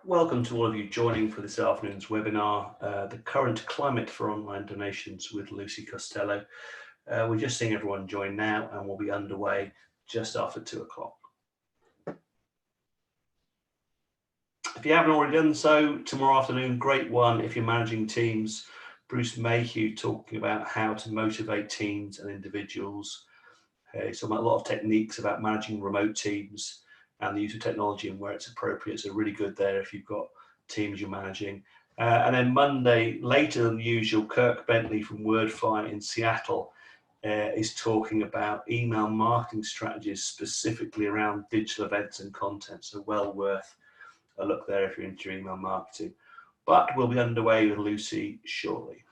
Welcome to all of you joining for this afternoon's webinar, The Current Climate for Online Donations with Lucy Costelloe. We're just seeing everyone join now and we'll be underway just after 2 o'clock. If you haven't already done so, tomorrow afternoon, great one if you're managing teams. Bruce Mayhew talking about how to motivate teams and individuals. He's talking about a lot of techniques about managing remote teams and the use of technology and where it's appropriate. So really good there if you've got teams you're managing. And then Monday, later than usual, Kirk Bentley from WordFi in Seattle is talking about email marketing strategies specifically around digital events and content. So well worth a look there if you're into email marketing. But we'll be underway with Lucy shortly.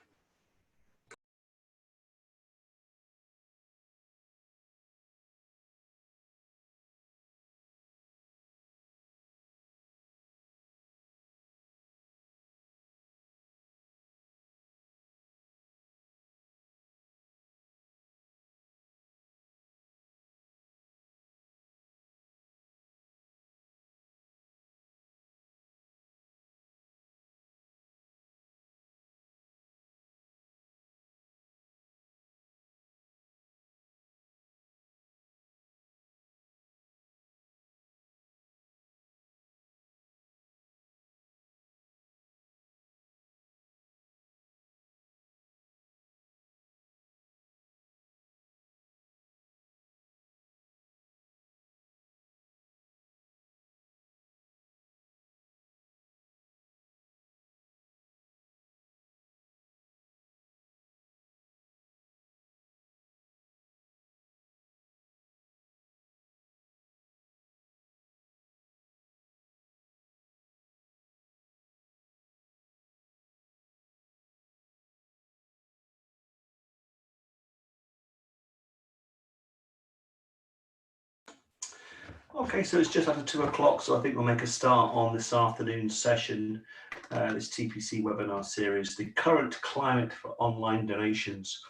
Okay, so it's just after 2 o'clock, so I think we'll make a start on this afternoon's session, this TPC webinar series, The Current Climate for Online Donations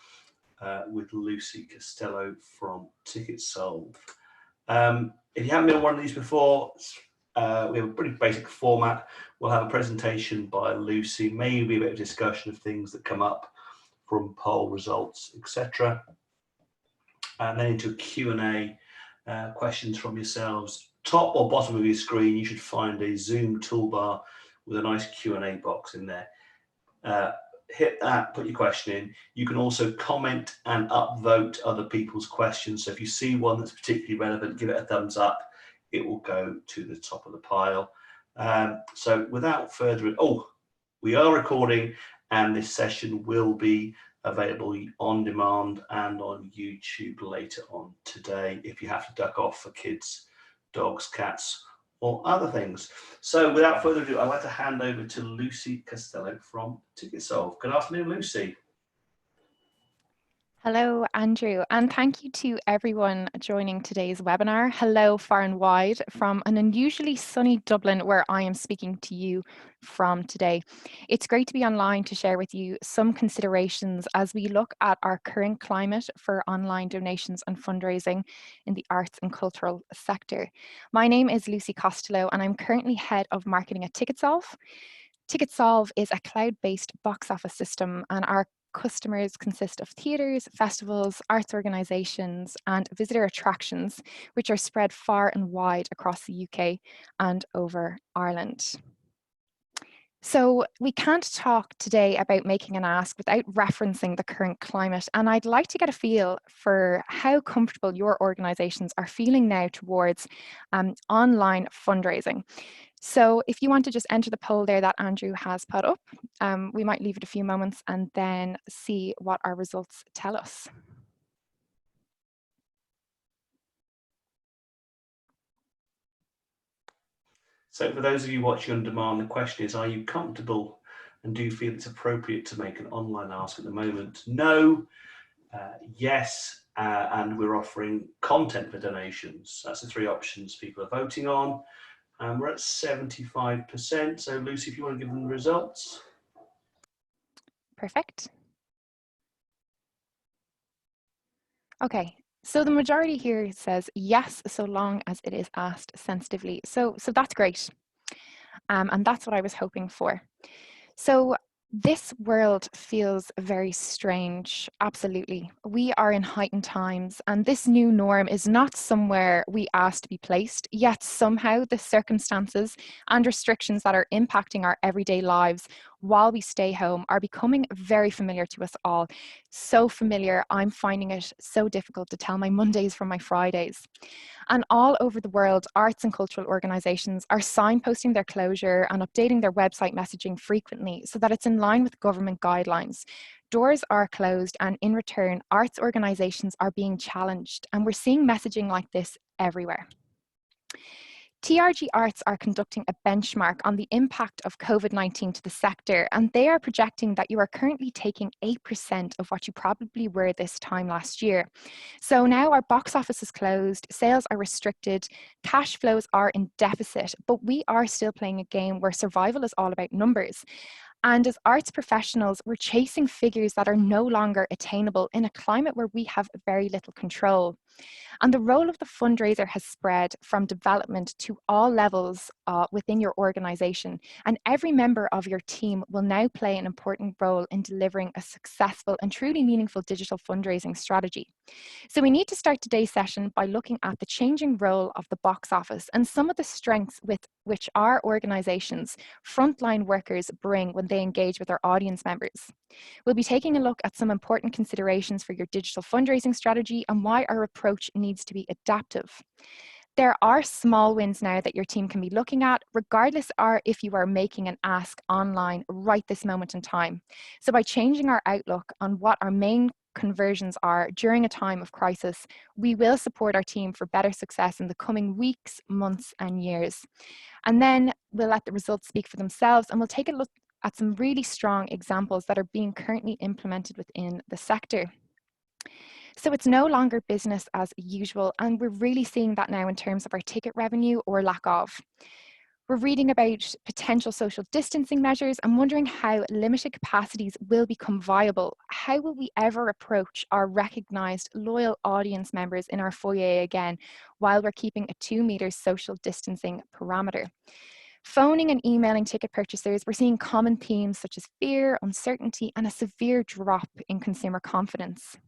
with Lucy Costelloe from TicketSolve. If you haven't been on one of these before, we have a pretty basic format. We'll have a presentation by Lucy, maybe a bit of discussion of things that come up from poll results, etc. And then into a Q&A. Questions from yourselves. Top or bottom of your screen, you should find a Zoom toolbar with a nice Q&A box in there. Hit that, put your question in. You can also comment and upvote other people's questions. So if you see one that's particularly relevant, give it a thumbs up. It will go to the top of the pile. So without further ado, we are recording and this session will be available on demand and on YouTube later on today if you have to duck off for kids, dogs, cats, or other things. So without further ado, I'd like to hand over to Lucy Costelloe from TicketSolve. Good afternoon, Lucy. Hello, Andrew, and thank you to everyone joining today's webinar. Hello, far and wide, from an unusually sunny Dublin, where I am speaking to you from today. It's great to be online to share with you some considerations as we look at our current climate for online donations and fundraising in the arts and cultural sector. My name is Lucy Costelloe, and I'm currently head of marketing at TicketSolve. TicketSolve is a cloud-based box office system, and our customers consist of theatres, festivals, arts organisations, and visitor attractions, which are spread far and wide across the UK and over Ireland. So we can't talk today about making an ask without referencing the current climate, and I'd like to get a feel for how comfortable your organisations are feeling now towards online fundraising. So if you want to just enter the poll there that Andrew has put up, we might leave it a few moments and then see what our results tell us. So for those of you watching on demand, the question is, are you comfortable and do you feel it's appropriate to make an online ask at the moment? No, yes, and we're offering content for donations. That's the three options people are voting on. We're at 75%. So Lucy, if you want to give them the results. Perfect. Okay, so the majority here says yes, so long as it is asked sensitively. So that's great. And that's what I was hoping for. So this world feels very strange, absolutely. We are in heightened times, and this new norm is not somewhere we asked to be placed, yet somehow the circumstances and restrictions that are impacting our everyday lives while we stay home are becoming very familiar to us all. So familiar, I'm finding it so difficult to tell my Mondays from my Fridays. And all over the world, arts and cultural organisations are signposting their closure and updating their website messaging frequently so that it's in line with government guidelines. Doors are closed, and in return, arts organisations are being challenged. And we're seeing messaging like this everywhere. TRG Arts are conducting a benchmark on the impact of COVID-19 to the sector, and they are projecting that you are currently taking 8% of what you probably were this time last year. So now our box office is closed, sales are restricted, cash flows are in deficit, but we are still playing a game where survival is all about numbers. And as arts professionals, we're chasing figures that are no longer attainable in a climate where we have very little control. And the role of the fundraiser has spread from development to all levels within your organization. And every member of your team will now play an important role in delivering a successful and truly meaningful digital fundraising strategy. So we need to start today's session by looking at the changing role of the box office and some of the strengths with which our organizations, frontline workers, bring when they engage with our audience members. We'll be taking a look at some important considerations for your digital fundraising strategy and why our approach needs to be adaptive. There are small wins now that your team can be looking at, regardless if you are making an ask online right this moment in time. So by changing our outlook on what our main conversions are during a time of crisis, we will support our team for better success in the coming weeks, months, and years. And then we'll let the results speak for themselves, and we'll take a look at some really strong examples that are being currently implemented within the sector. So it's no longer business as usual, and we're really seeing that now in terms of our ticket revenue or lack of. We're reading about potential social distancing measures and wondering how limited capacities will become viable. How will we ever approach our recognised loyal audience members in our foyer again while we're keeping a 2 metre social distancing parameter? Phoning and emailing ticket purchasers, we're seeing common themes such as fear, uncertainty, and a severe drop in consumer confidence.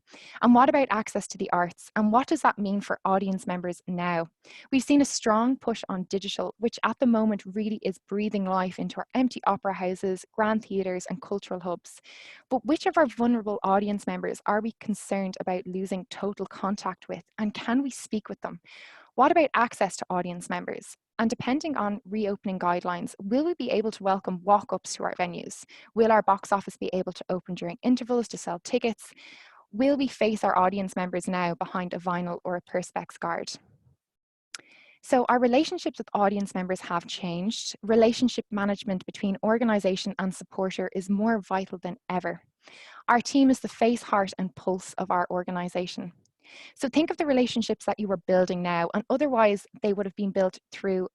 And what about access to the arts? And what does that mean for audience members now? We've seen a strong push on digital, which at the moment really is breathing life into our empty opera houses, grand theatres, and cultural hubs. But which of our vulnerable audience members are we concerned about losing total contact with? And can we speak with them? What about access to audience members? And depending on reopening guidelines, will we be able to welcome walk-ups to our venues? Will our box office be able to open during intervals to sell tickets? Will we face our audience members now behind a vinyl or a Perspex guard? So our relationships with audience members have changed. Relationship management between organisation and supporter is more vital than ever. Our team is the face, heart, and pulse of our organisation. So think of the relationships that you were building now, and otherwise they would have been built through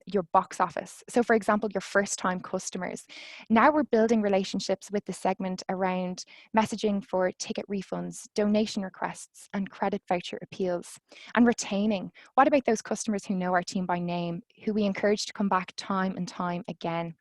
your box office. So for example, your first time customers. Now we're building relationships with the segment around messaging for ticket refunds, donation requests, and credit voucher appeals. And retaining. What about those customers who know our team by name, who we encourage to come back time and time again?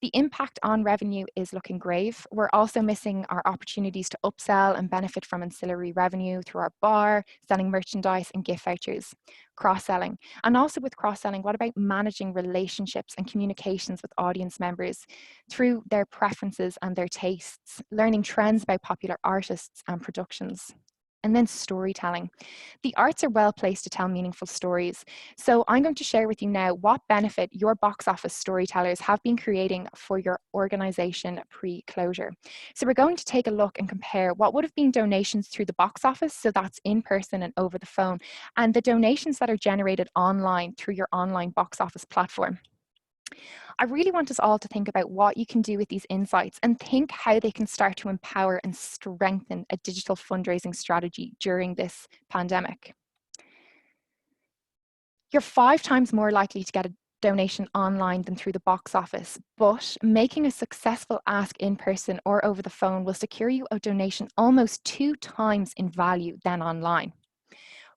The impact on revenue is looking grave. We're also missing our opportunities to upsell and benefit from ancillary revenue through our bar, selling merchandise and gift vouchers, cross-selling. And also with cross-selling, what about managing relationships and communications with audience members through their preferences and their tastes, learning trends about popular artists and productions? And then storytelling. The arts are well placed to tell meaningful stories. So I'm going to share with you now what benefit your box office storytellers have been creating for your organization pre-closure. So we're going to take a look and compare what would have been donations through the box office, so that's in person and over the phone, and the donations that are generated online through your online box office platform. I really want us all to think about what you can do with these insights and think how they can start to empower and strengthen a digital fundraising strategy during this pandemic. You're 5 times more likely to get a donation online than through the box office, but making a successful ask in person or over the phone will secure you a donation almost 2 times in value than online.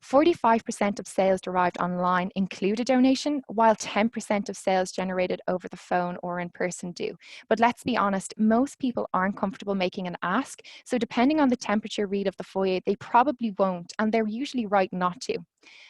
45% of sales derived online include a donation, while 10% of sales generated over the phone or in person do. But let's be honest, most people aren't comfortable making an ask, so depending on the temperature read of the foyer, they probably won't, and they're usually right not to.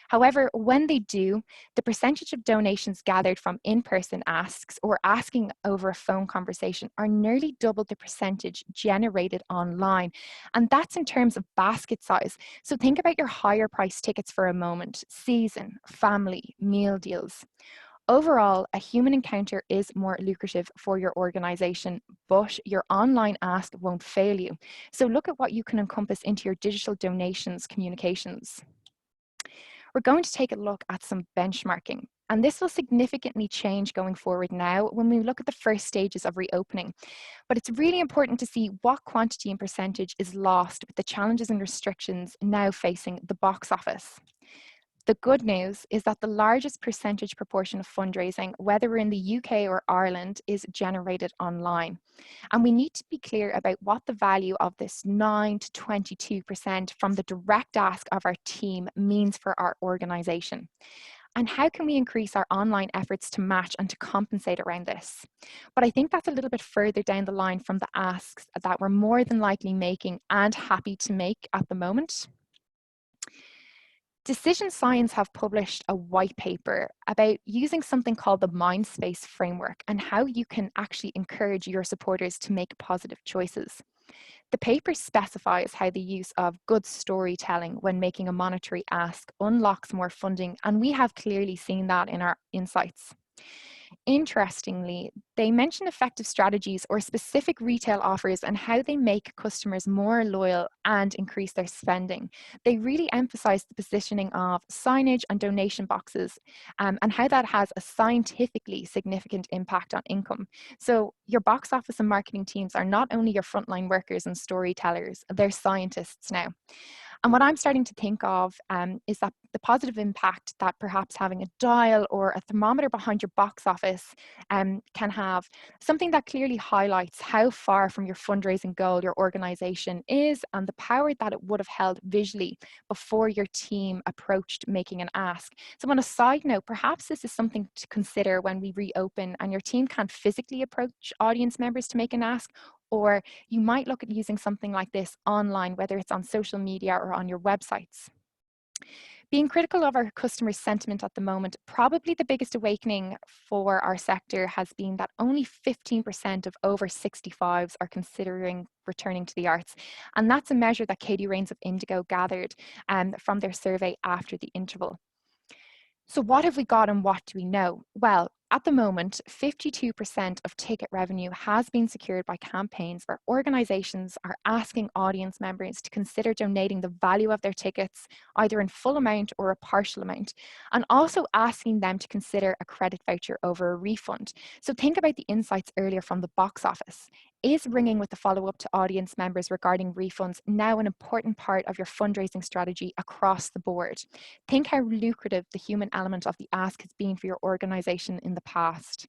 However, when they do, the percentage of donations gathered from in-person asks or asking over a phone conversation are nearly double the percentage generated online. And that's in terms of basket size. So think about your higher price tickets for a moment: season, family, meal deals. Overall, a human encounter is more lucrative for your organization, but your online ask won't fail you. So look at what you can encompass into your digital donations communications. We're going to take a look at some benchmarking. And this will significantly change going forward now when we look at the first stages of reopening. But it's really important to see what quantity and percentage is lost with the challenges and restrictions now facing the box office. The good news is that the largest percentage proportion of fundraising, whether we're in the UK or Ireland, is generated online. And we need to be clear about what the value of this 9 to 22% from the direct ask of our team means for our organisation. And how can we increase our online efforts to match and to compensate around this? But I think that's a little bit further down the line from the asks that we're more than likely making and happy to make at the moment. Decision Science have published a white paper about using something called the Mindspace framework and how you can actually encourage your supporters to make positive choices. The paper specifies how the use of good storytelling when making a monetary ask unlocks more funding, and we have clearly seen that in our insights. Interestingly, they mention effective strategies or specific retail offers and how they make customers more loyal and increase their spending. They really emphasize the positioning of signage and donation boxes and how that has a scientifically significant impact on income. So your box office and marketing teams are not only your frontline workers and storytellers, they're scientists now. And what I'm starting to think of is that the positive impact that perhaps having a dial or a thermometer behind your box office can have, something that clearly highlights how far from your fundraising goal your organization is and the power that it would have held visually before your team approached making an ask. So on a side note, perhaps this is something to consider when we reopen and your team can't physically approach audience members to make an ask, or you might look at using something like this online, whether it's on social media or on your websites. Being critical of our customer sentiment at the moment, probably the biggest awakening for our sector has been that only 15% of over 65s are considering returning to the arts. And that's a measure that Katie Rains of Indigo gathered from their survey after the interval. So what have we got and what do we know? Well, at the moment, 52% of ticket revenue has been secured by campaigns where organisations are asking audience members to consider donating the value of their tickets, either in full amount or a partial amount, and also asking them to consider a credit voucher over a refund. So think about the insights earlier from the box office. Is ringing with the follow-up to audience members regarding refunds now an important part of your fundraising strategy across the board? Think how lucrative the human element of the ask has been for your organisation in the past.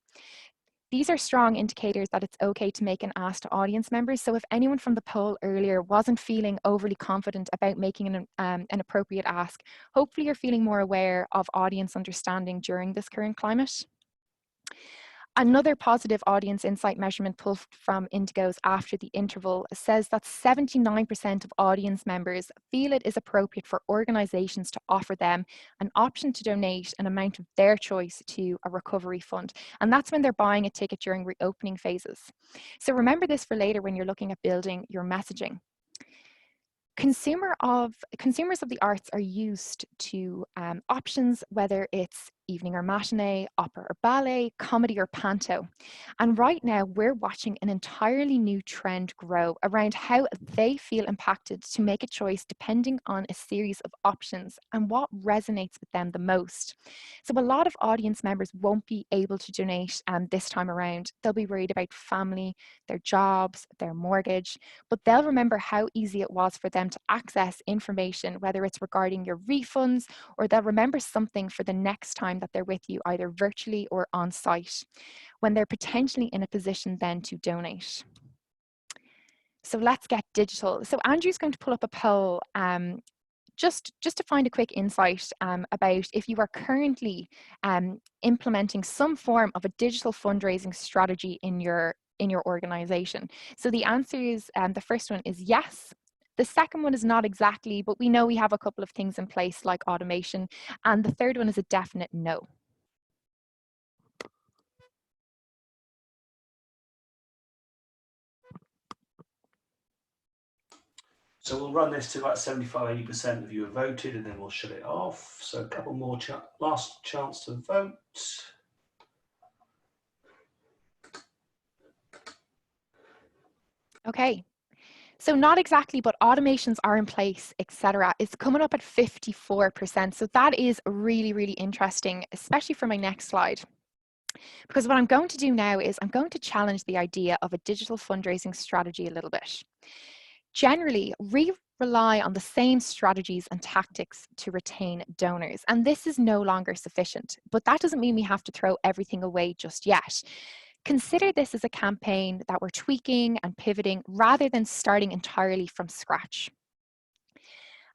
These are strong indicators that it's okay to make an ask to audience members. So if anyone from the poll earlier wasn't feeling overly confident about making an appropriate ask, hopefully you're feeling more aware of audience understanding during this current climate. Another positive audience insight measurement pulled from Indigo's after the interval says that 79% of audience members feel it is appropriate for organisations to offer them an option to donate an amount of their choice to a recovery fund. And that's when they're buying a ticket during reopening phases. So remember this for later when you're looking at building your messaging. Consumers of the arts are used to options, whether it's evening or matinee, opera or ballet, comedy or panto. And right now we're watching an entirely new trend grow around how they feel impacted to make a choice depending on a series of options and what resonates with them the most. So a lot of audience members won't be able to donate this time around. They'll be worried about family, their jobs, their mortgage, but they'll remember how easy it was for them to access information, whether it's regarding your refunds, or they'll remember something for the next time that they're with you, either virtually or on site, when they're potentially in a position then to donate. So let's get digital. So Andrew's going to pull up a poll just to find a quick insight about if you are currently implementing some form of a digital fundraising strategy in your organization. So the answer is, the first one is yes. The second one is not exactly, but we know we have a couple of things in place like automation. And the third one is a definite no. So we'll run this to about 75–80% of you have voted, and then we'll shut it off. So a couple more, last chance to vote. Okay. So not exactly, but automations are in place, etc. It's coming up at 54%. So that is really, really interesting, especially for my next slide. Because what I'm going to do now is I'm going to challenge the idea of a digital fundraising strategy a little bit. Generally, we rely on the same strategies and tactics to retain donors, and this is no longer sufficient. But that doesn't mean we have to throw everything away just yet. Consider this as a campaign that we're tweaking and pivoting rather than starting entirely from scratch.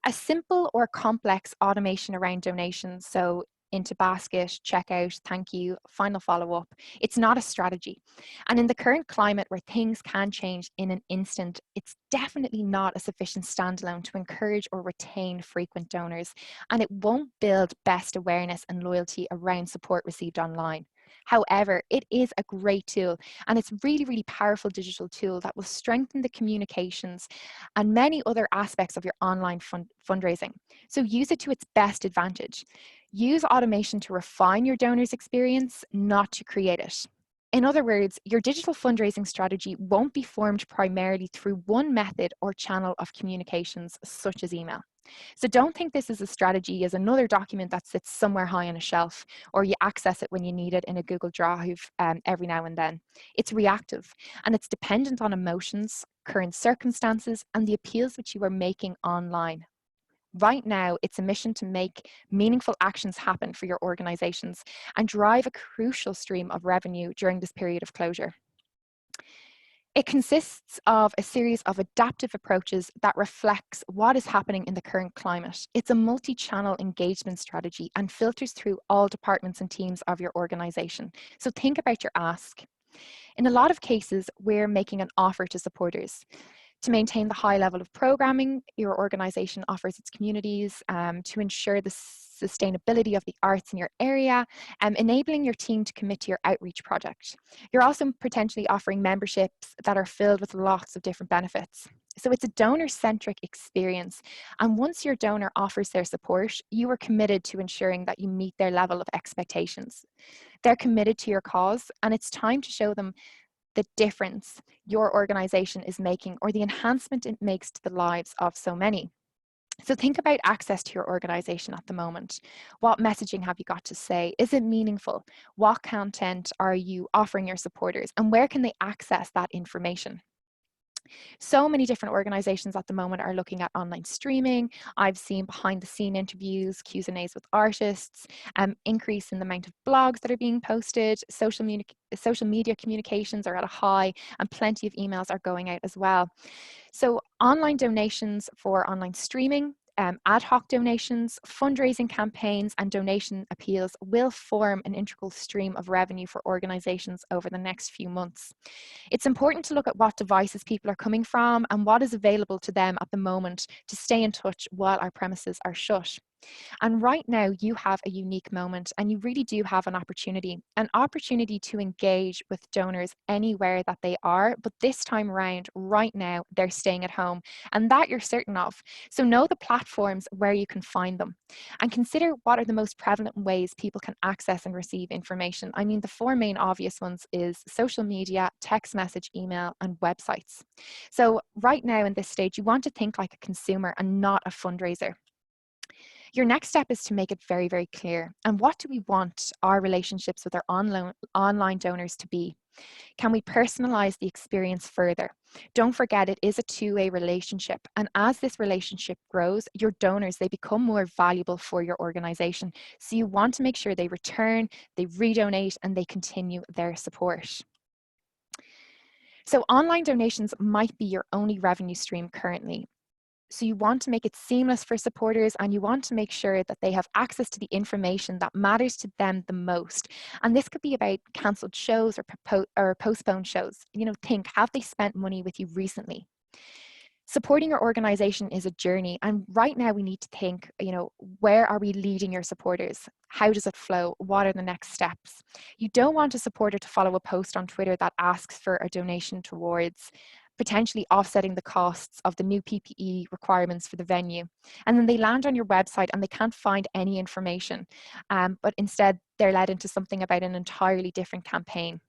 A simple or complex automation around donations, so into basket, checkout, thank you, final follow-up, it's not a strategy. And in the current climate where things can change in an instant, it's definitely not a sufficient standalone to encourage or retain frequent donors, and it won't build best awareness and loyalty around support received online. However, it is a great tool, and it's really, really powerful digital tool that will strengthen the communications and many other aspects of your online fundraising. So use it to its best advantage. Use automation to refine your donor's experience, not to create it. In other words, your digital fundraising strategy won't be formed primarily through one method or channel of communications, such as email. So don't think this is a strategy as another document that sits somewhere high on a shelf, or you access it when you need it in a Google Drive every now and then. It's reactive, and it's dependent on emotions, current circumstances, and the appeals which you are making online. Right now, it's a mission to make meaningful actions happen for your organizations and drive a crucial stream of revenue during this period of closure. It consists of a series of adaptive approaches that reflects what is happening in the current climate. It's a multi-channel engagement strategy and filters through all departments and teams of your organization. So think about your ask. In a lot of cases, we're making an offer to supporters. To maintain the high level of programming your organization offers its communities, to ensure the sustainability of the arts in your area, enabling your team to commit to your outreach project. You're also potentially offering memberships that are filled with lots of different benefits. So it's a donor-centric experience. And once your donor offers their support, you are committed to ensuring that you meet their level of expectations. They're committed to your cause, and it's time to show them the difference your organization is making or the enhancement it makes to the lives of so many. So think about access to your organization at the moment. What messaging have you got to say? Is it meaningful? What content are you offering your supporters? And where can they access that information? So many different organizations at the moment are looking at online streaming. I've seen behind the scene interviews, Q&As with artists, increase in the amount of blogs that are being posted, social media communications are at a high, and plenty of emails are going out as well. So online donations for online streaming, ad hoc donations, fundraising campaigns, and donation appeals will form an integral stream of revenue for organizations over the next few months. It's important to look at what devices people are coming from and what is available to them at the moment to stay in touch while our premises are shut. And right now you have a unique moment, and you really do have an opportunity to engage with donors anywhere that they are, but this time around, right now, they're staying at home, and that you're certain of. So know the platforms where you can find them, and consider what are the most prevalent ways people can access and receive information. I mean, the four main obvious ones is social media, text message, email, and websites. So right now in this stage, you want to think like a consumer and not a fundraiser. Your next step is to make it very, very clear. And what do we want our relationships with our online donors to be? Can we personalize the experience further? Don't forget, it is a two-way relationship. And as this relationship grows, your donors, they become more valuable for your organization. So you want to make sure they return, they redonate, and they continue their support. So online donations might be your only revenue stream currently. So you want to make it seamless for supporters, and you want to make sure that they have access to the information that matters to them the most. And this could be about cancelled shows or postponed shows. You know, think, have they spent money with you recently? Supporting your organization is a journey, and right now we need to think, you know, where are we leading your supporters? How does it flow? What are the next steps? You don't want a supporter to follow a post on Twitter that asks for a donation towards potentially offsetting the costs of the new PPE requirements for the venue. And then they land on your website and they can't find any information, but instead they're led into something about an entirely different campaign.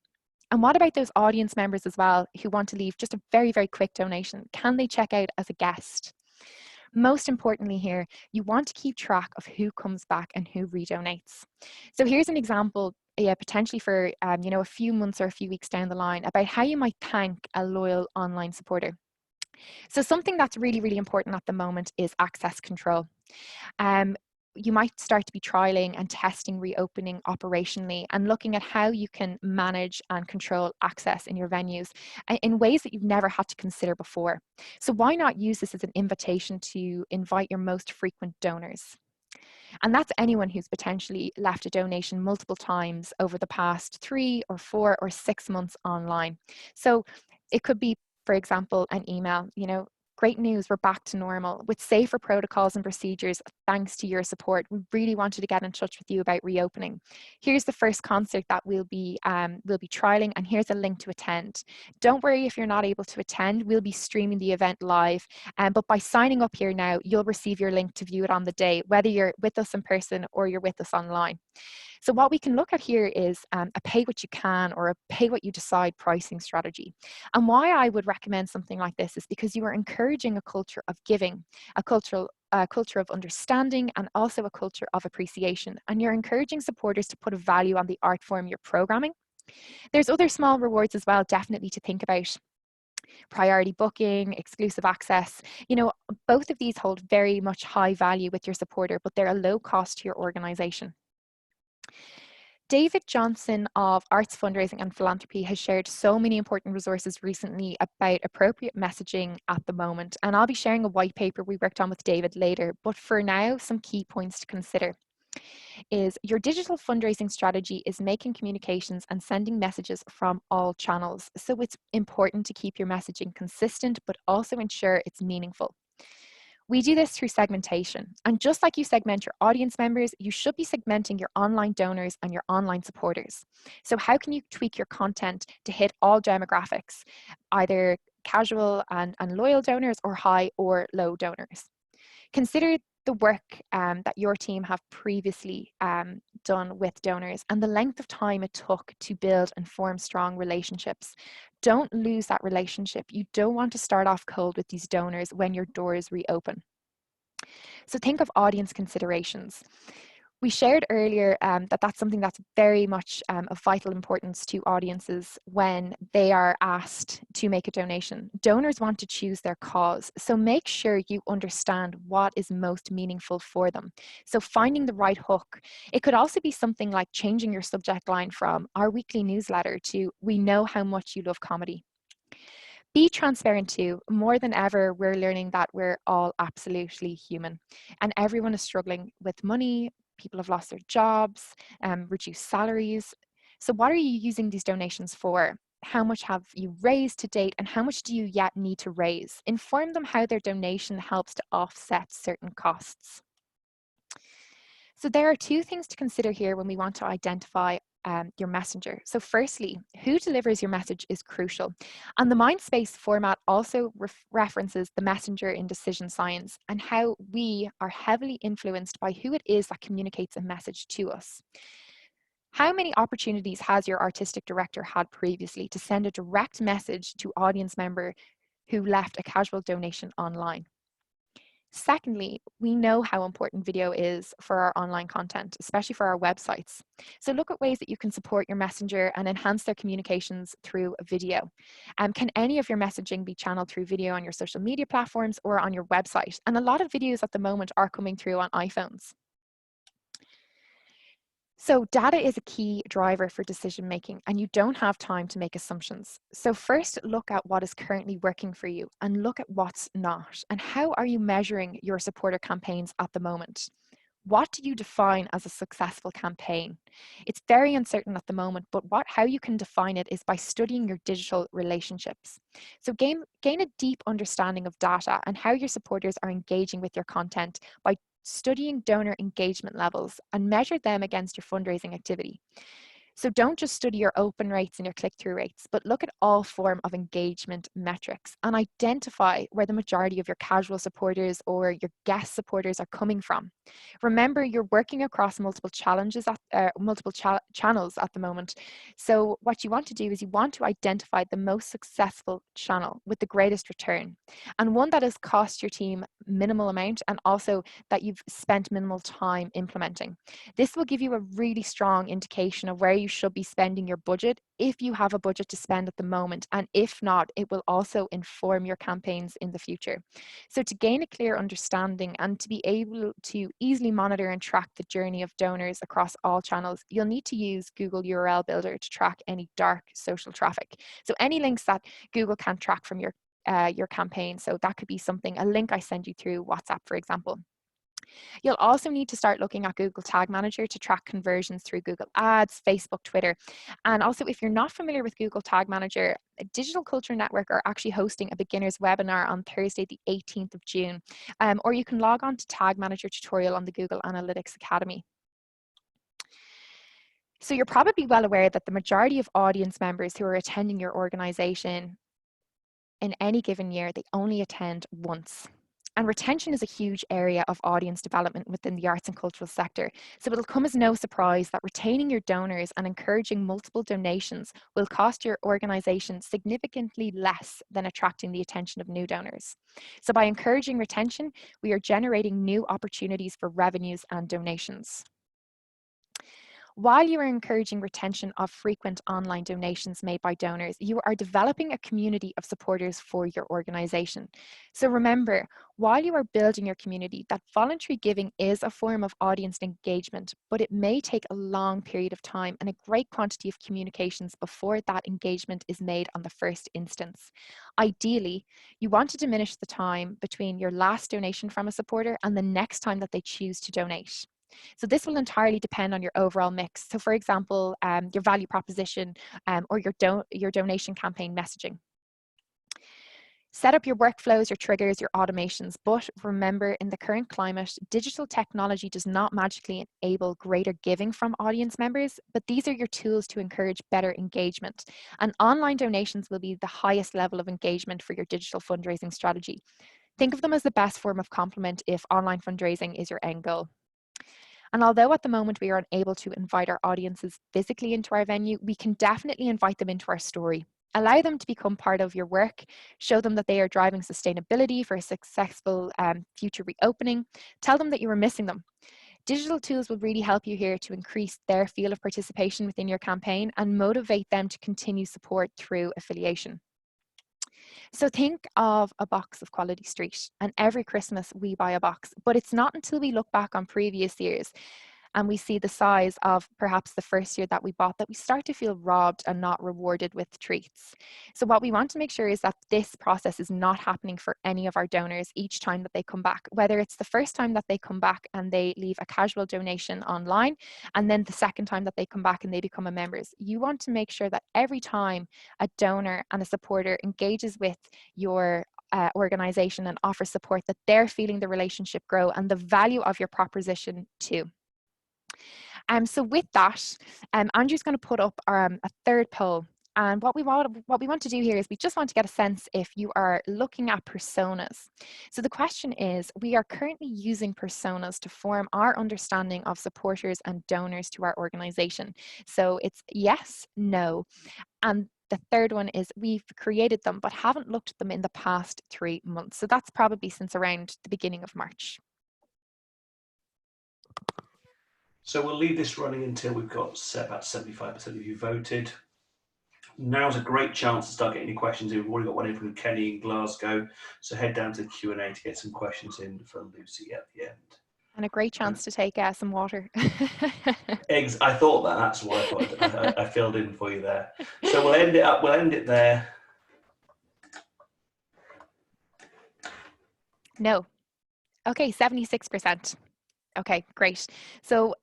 And what about those audience members as well who want to leave just a very, very quick donation? Can they check out as a guest? Most importantly here, you want to keep track of who comes back and who redonates. So here's an example, potentially for you know, a few months or a few weeks down the line, about how you might thank a loyal online supporter. So something that's really, really important at the moment is access control. You might start to be trialing and testing reopening operationally and looking at how you can manage and control access in your venues in ways that you've never had to consider before. So why not use this as an invitation to invite your most frequent donors? And that's anyone who's potentially left a donation multiple times over the past 3 or 4 or 6 months online. So it could be, for example, an email, you know, great news, we're back to normal with safer protocols and procedures thanks to your support. We really wanted to get in touch with you about reopening. Here's the first concert that we'll be trialing, and here's a link to attend. Don't worry if you're not able to attend, we'll be streaming the event live, but by signing up here now, you'll receive your link to view it on the day, whether you're with us in person or you're with us online. So what we can look at here is a pay what you can or a pay what you decide pricing strategy. And why I would recommend something like this is because you are encouraging a culture of giving, a culture of understanding, and also a culture of appreciation. And you're encouraging supporters to put a value on the art form you're programming. There's other small rewards as well, definitely to think about. Priority booking, exclusive access, you know, both of these hold very much high value with your supporter, but they're a low cost to your organization. David Johnson of Arts Fundraising and Philanthropy has shared so many important resources recently about appropriate messaging at the moment, and I'll be sharing a white paper we worked on with David later, but for now, some key points to consider is your digital fundraising strategy is making communications and sending messages from all channels. So it's important to keep your messaging consistent, but also ensure it's meaningful. We do this through segmentation. And just like you segment your audience members, you should be segmenting your online donors and your online supporters. So how can you tweak your content to hit all demographics, either casual and loyal donors or high or low donors? Consider the work that your team have previously done with donors and the length of time it took to build and form strong relationships. Don't lose that relationship. You don't want to start off cold with these donors when your doors reopen. So think of audience considerations. We shared earlier that that's something that's very much of vital importance to audiences when they are asked to make a donation. Donors want to choose their cause, so make sure you understand what is most meaningful for them. So finding the right hook. It could also be something like changing your subject line from our weekly newsletter to we know how much you love comedy. Be transparent too. More than ever, we're learning that we're all absolutely human and everyone is struggling with money. People have lost their jobs, reduced salaries. So what are you using these donations for? How much have you raised to date and how much do you yet need to raise? Inform them how their donation helps to offset certain costs. So there are two things to consider here when we want to identify your messenger. So firstly, who delivers your message is crucial. And the Mindspace format also references the messenger in decision science and how we are heavily influenced by who it is that communicates a message to us. How many opportunities has your artistic director had previously to send a direct message to audience member who left a casual donation online? Secondly, we know how important video is for our online content, especially for our websites. So look at ways that you can support your messenger and enhance their communications through a video. Can any of your messaging be channeled through video on your social media platforms or on your website? And a lot of videos at the moment are coming through on iPhones. So data is a key driver for decision making, and you don't have time to make assumptions. So first look at what is currently working for you and look at what's not. And how are you measuring your supporter campaigns at the moment? What do you define as a successful campaign? It's very uncertain at the moment, but how you can define it is by studying your digital relationships. So gain a deep understanding of data and how your supporters are engaging with your content by studying donor engagement levels and measure them against your fundraising activity. So don't just study your open rates and your click-through rates, but look at all form of engagement metrics and identify where the majority of your casual supporters or your guest supporters are coming from. Remember, you're working across multiple channels at the moment. So what you want to do is you want to identify the most successful channel with the greatest return, and one that has cost your team minimal amount and also that you've spent minimal time implementing. This will give you a really strong indication of where you should be spending your budget if you have a budget to spend at the moment, and if not, it will also inform your campaigns in the future. So to gain a clear understanding and to be able to easily monitor and track the journey of donors across all channels, you'll need to use Google URL Builder to track any dark social traffic. So any links that Google can track from your campaign. So that could be a link I send you through WhatsApp, for example. You'll also need to start looking at Google Tag Manager to track conversions through Google Ads, Facebook, Twitter. And also, if you're not familiar with Google Tag Manager, Digital Culture Network are actually hosting a beginner's webinar on Thursday, the 18th of June. Or you can log on to Tag Manager tutorial on the Google Analytics Academy. So you're probably well aware that the majority of audience members who are attending your organization in any given year, they only attend once. And retention is a huge area of audience development within the arts and cultural sector. So it'll come as no surprise that retaining your donors and encouraging multiple donations will cost your organization significantly less than attracting the attention of new donors. So by encouraging retention, we are generating new opportunities for revenues and donations. While you are encouraging retention of frequent online donations made by donors, you are developing a community of supporters for your organization. So remember, while you are building your community, that voluntary giving is a form of audience engagement, but it may take a long period of time and a great quantity of communications before that engagement is made on the first instance. Ideally, you want to diminish the time between your last donation from a supporter and the next time that they choose to donate. So this will entirely depend on your overall mix. So for example, your value proposition or your donation campaign messaging. Set up your workflows, your triggers, your automations, but remember, in the current climate, digital technology does not magically enable greater giving from audience members, but these are your tools to encourage better engagement. And online donations will be the highest level of engagement for your digital fundraising strategy. Think of them as the best form of complement if online fundraising is your end goal. And although at the moment we are unable to invite our audiences physically into our venue, we can definitely invite them into our story. Allow them to become part of your work, show them that they are driving sustainability for a successful future reopening, tell them that you are missing them. Digital tools will really help you here to increase their feel of participation within your campaign and motivate them to continue support through affiliation. So think of a box of Quality Street, and every Christmas we buy a box, but it's not until we look back on previous years and we see the size of perhaps the first year that we bought that we start to feel robbed and not rewarded with treats. So what we want to make sure is that this process is not happening for any of our donors each time that they come back, whether it's the first time that they come back and they leave a casual donation online, and then the second time that they come back and they become a members. You want to make sure that every time a donor and a supporter engages with your organization and offers support, that they're feeling the relationship grow and the value of your proposition too. So with that, Andrew's going to put up a third poll. And what we want to do here is we just want to get a sense if you are looking at personas. So the question is, we are currently using personas to form our understanding of supporters and donors to our organization. So it's yes, no. And the third one is we've created them but haven't looked at them in the past 3 months. So that's probably since around the beginning of March. So we'll leave this running until we've got about 75% of you voted. Now's a great chance to start getting your questions in. We've already got one in from Kenny in Glasgow. So head down to the Q&A to get some questions in for Lucy at the end. And a great chance to take some water. Eggs. I thought that. That's why I thought I filled in for you there. So we'll end it up. We'll end it there. No. Okay, 76%. Okay, great. So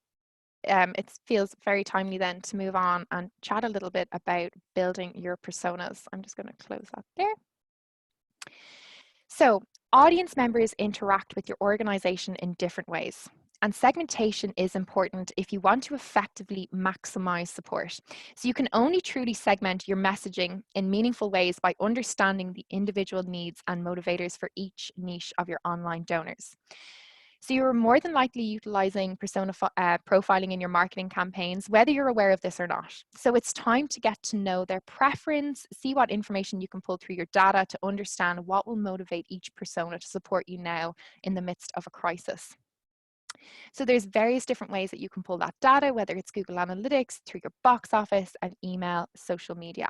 it feels very timely then to move on and chat a little bit about building your personas. I'm just going to close that there. So audience members interact with your organization in different ways. And segmentation is important if you want to effectively maximize support. So you can only truly segment your messaging in meaningful ways by understanding the individual needs and motivators for each niche of your online donors. So you're more than likely utilizing persona profiling in your marketing campaigns, whether you're aware of this or not. So it's time to get to know their preference, see what information you can pull through your data to understand what will motivate each persona to support you now in the midst of a crisis. So there's various different ways that you can pull that data, whether it's Google Analytics, through your box office, and email, social media.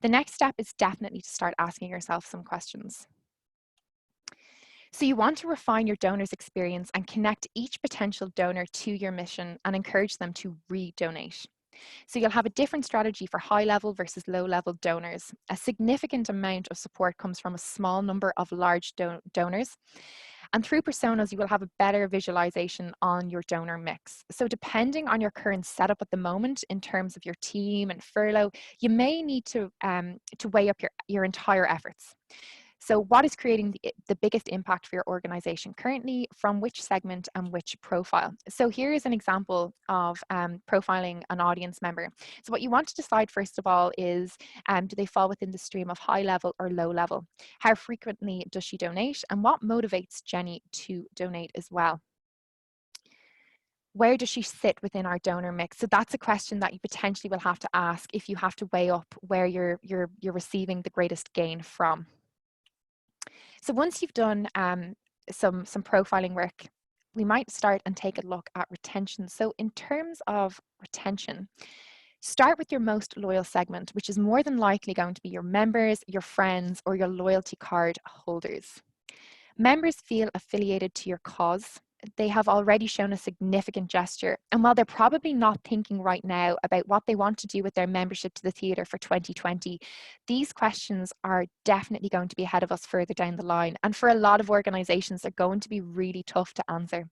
The next step is definitely to start asking yourself some questions. So you want to refine your donor's experience and connect each potential donor to your mission and encourage them to redonate. So you'll have a different strategy for high-level versus low-level donors. A significant amount of support comes from a small number of large donors. And through personas, you will have a better visualization on your donor mix. So depending on your current setup at the moment in terms of your team and furlough, you may need to weigh up your entire efforts. So what is creating the biggest impact for your organization currently, from which segment and which profile? So here is an example of profiling an audience member. So what you want to decide first of all is, do they fall within the stream of high level or low level? How frequently does she donate? And what motivates Jenny to donate as well? Where does she sit within our donor mix? So that's a question that you potentially will have to ask if you have to weigh up where you're receiving the greatest gain from. So once you've done some profiling work, we might start and take a look at retention. So in terms of retention, start with your most loyal segment, which is more than likely going to be your members, your friends, or your loyalty card holders. Members feel affiliated to your cause. They have already shown a significant gesture. And while they're probably not thinking right now about what they want to do with their membership to the theatre for 2020, these questions are definitely going to be ahead of us further down the line. And for a lot of organizations, they're going to be really tough to answer.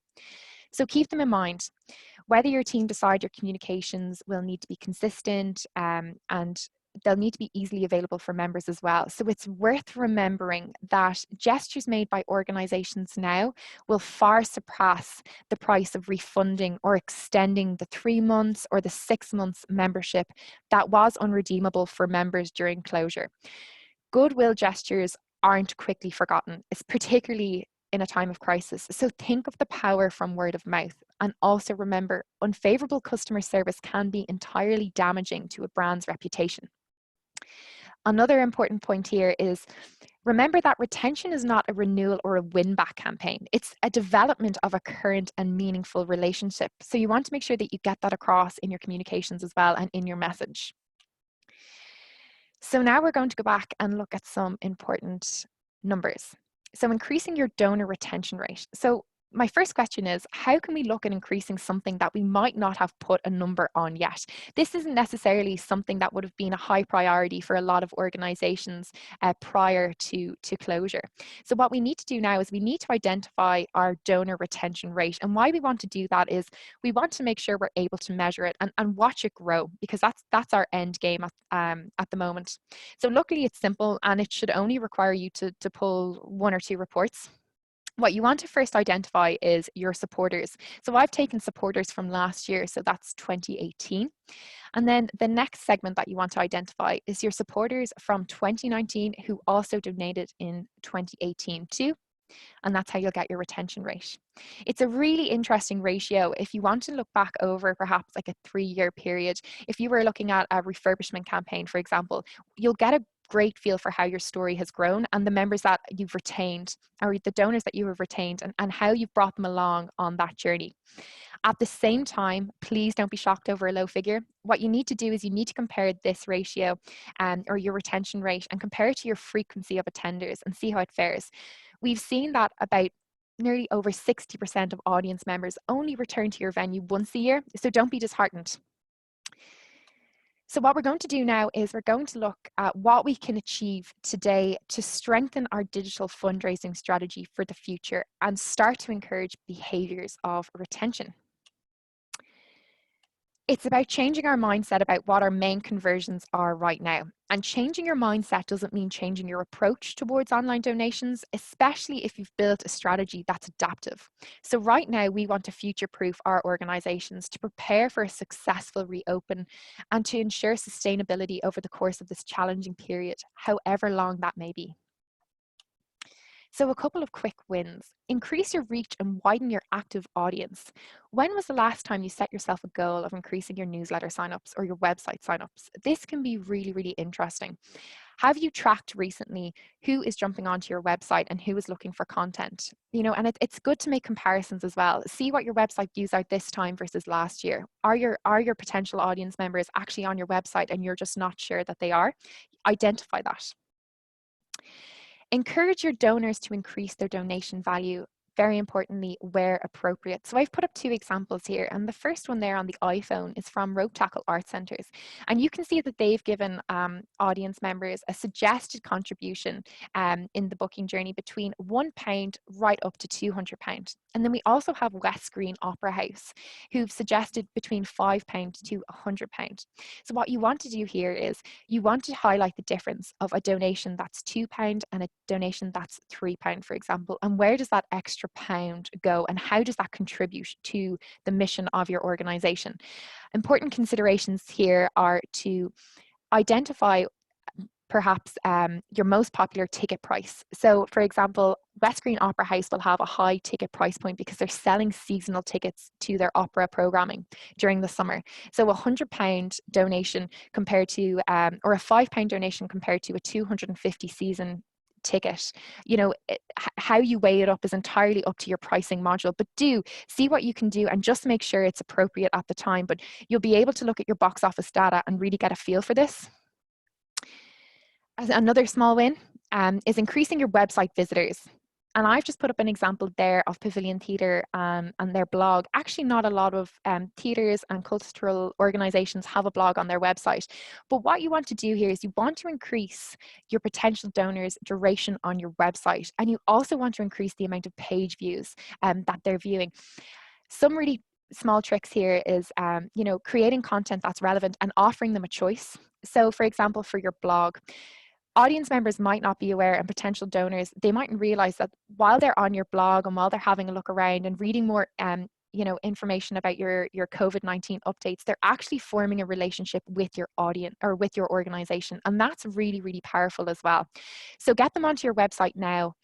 So keep them in mind. Whether your team decide your communications will need to be consistent and they'll need to be easily available for members as well. So it's worth remembering that gestures made by organizations now will far surpass the price of refunding or extending the 3 months or the 6 months membership that was unredeemable for members during closure. Goodwill gestures aren't quickly forgotten, it's particularly in a time of crisis. So think of the power from word of mouth. And also remember, unfavorable customer service can be entirely damaging to a brand's reputation. Another important point here is, remember that retention is not a renewal or a win-back campaign. It's a development of a current and meaningful relationship. So you want to make sure that you get that across in your communications as well and in your message. So now we're going to go back and look at some important numbers. So increasing your donor retention rate. So my first question is, how can we look at increasing something that we might not have put a number on yet? This isn't necessarily something that would have been a high priority for a lot of organizations prior to closure. So what we need to do now is we need to identify our donor retention rate. And why we want to do that is we want to make sure we're able to measure it and watch it grow, because that's our end game at the moment. So luckily it's simple and it should only require you to pull 1 or 2 reports. What you want to first identify is your supporters. So I've taken supporters from last year, so that's 2018. And then the next segment that you want to identify is your supporters from 2019 who also donated in 2018 too. And that's how you'll get your retention rate. It's a really interesting ratio if you want to look back over perhaps like a 3-year period. If you were looking at a refurbishment campaign, for example, you'll get a great feel for how your story has grown and the members that you've retained, or the donors that you have retained, and how you've brought them along on that journey. At the same time, please don't be shocked over a low figure. What you need to do is you need to compare this ratio or your retention rate and compare it to your frequency of attenders and see how it fares. We've seen that about nearly over 60% of audience members only return to your venue once a year, so don't be disheartened. So what we're going to do now is we're going to look at what we can achieve today to strengthen our digital fundraising strategy for the future and start to encourage behaviours of retention. It's about changing our mindset about what our main conversions are right now. And changing your mindset doesn't mean changing your approach towards online donations, especially if you've built a strategy that's adaptive. So right now, we want to future-proof our organisations to prepare for a successful reopen and to ensure sustainability over the course of this challenging period, however long that may be. So a couple of quick wins. Increase your reach and widen your active audience. When was the last time you set yourself a goal of increasing your newsletter signups or your website signups? This can be really, really interesting. Have you tracked recently who is jumping onto your website and who is looking for content? You know, and it's good to make comparisons as well. See what your website views out this time versus last year. Are your potential audience members actually on your website and you're just not sure that they are? Identify that. Encourage your donors to increase their donation value, very importantly, where appropriate. So I've put up 2 examples here, and the first one there on the iPhone is from Rope Tackle Art Centres. And you can see that they've given audience members a suggested contribution in the booking journey between £1 right up to £200. And then we also have West Green Opera House, who've suggested between £5 to £100. So what you want to do here is you want to highlight the difference of a donation that's £2 and a donation that's £3, for example, and where does that extra pound go and how does that contribute to the mission of your organization? Important considerations here are to identify perhaps your most popular ticket price. So for example, West Green Opera House will have a high ticket price point because they're selling seasonal tickets to their opera programming during the summer. So a £100 donation compared to, or a £5 donation compared to a 250 season ticket, you know, how you weigh it up is entirely up to your pricing module, but do see what you can do and just make sure it's appropriate at the time. But you'll be able to look at your box office data and really get a feel for this. Another small win is increasing your website visitors. And I've just put up an example there of Pavilion Theatre and their blog. Actually, not a lot of theatres and cultural organisations have a blog on their website. But what you want to do here is you want to increase your potential donors' duration on your website. And you also want to increase the amount of page views that they're viewing. Some really small tricks here is, you know, creating content that's relevant and offering them a choice. So for example, for your blog, audience members might not be aware and potential donors, they mightn't realize that while they're on your blog and while they're having a look around and reading more you know, information about your COVID-19 updates, they're actually forming a relationship with your audience or with your organization. And that's really, really powerful as well. So get them onto your website now.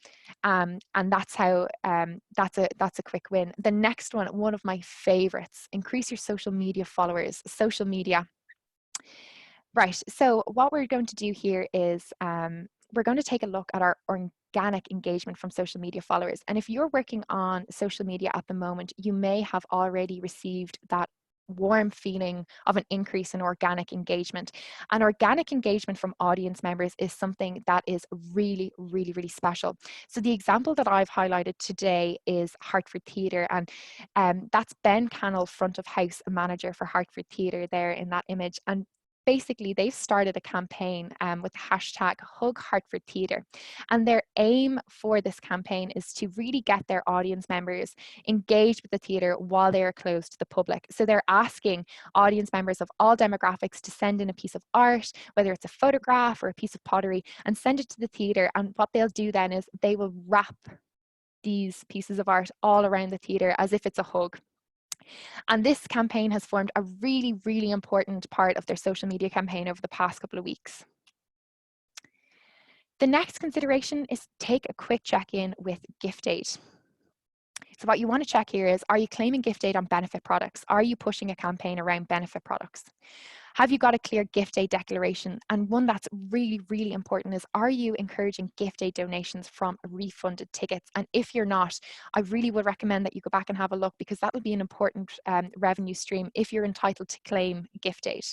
And that's how, that's a quick win. The next one of my favorites, increase your social media followers. Social media. Right, so what we're going to do here is we're going to take a look at our organic engagement from social media followers. And if you're working on social media at the moment, you may have already received that warm feeling of an increase in organic engagement. And organic engagement from audience members is something that is really, really, really special. So the example that I've highlighted today is Hartford Theatre, and that's Ben Cannell, front of house manager for Hartford Theatre there in that image. And basically, they've started a campaign with the hashtag Hug Hartford Theatre. And their aim for this campaign is to really get their audience members engaged with the theatre while they are closed to the public. So they're asking audience members of all demographics to send in a piece of art, whether it's a photograph or a piece of pottery, and send it to the theatre. And what they'll do then is they will wrap these pieces of art all around the theatre as if it's a hug. And this campaign has formed a really, really important part of their social media campaign over the past couple of weeks. The next consideration is take a quick check-in with gift aid. So what you want to check here is, are you claiming gift aid on benefit products? Are you pushing a campaign around benefit products? Have you got a clear gift aid declaration? And one that's really, really important is, are you encouraging gift aid donations from refunded tickets? And if you're not, I really would recommend that you go back and have a look, because that will be an important revenue stream if you're entitled to claim gift aid.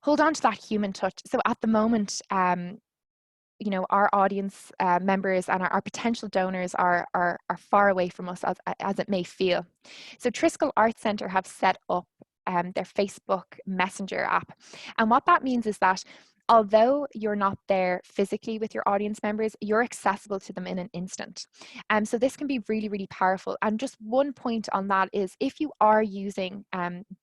Hold on to that human touch. So at the moment, our audience members and our potential donors are far away from us as it may feel. So Triskel Arts Centre have set up their Facebook Messenger app. And what that means is that although you're not there physically with your audience members, you're accessible to them in an instant. So this can be really, really powerful. And just one point on that is if you are using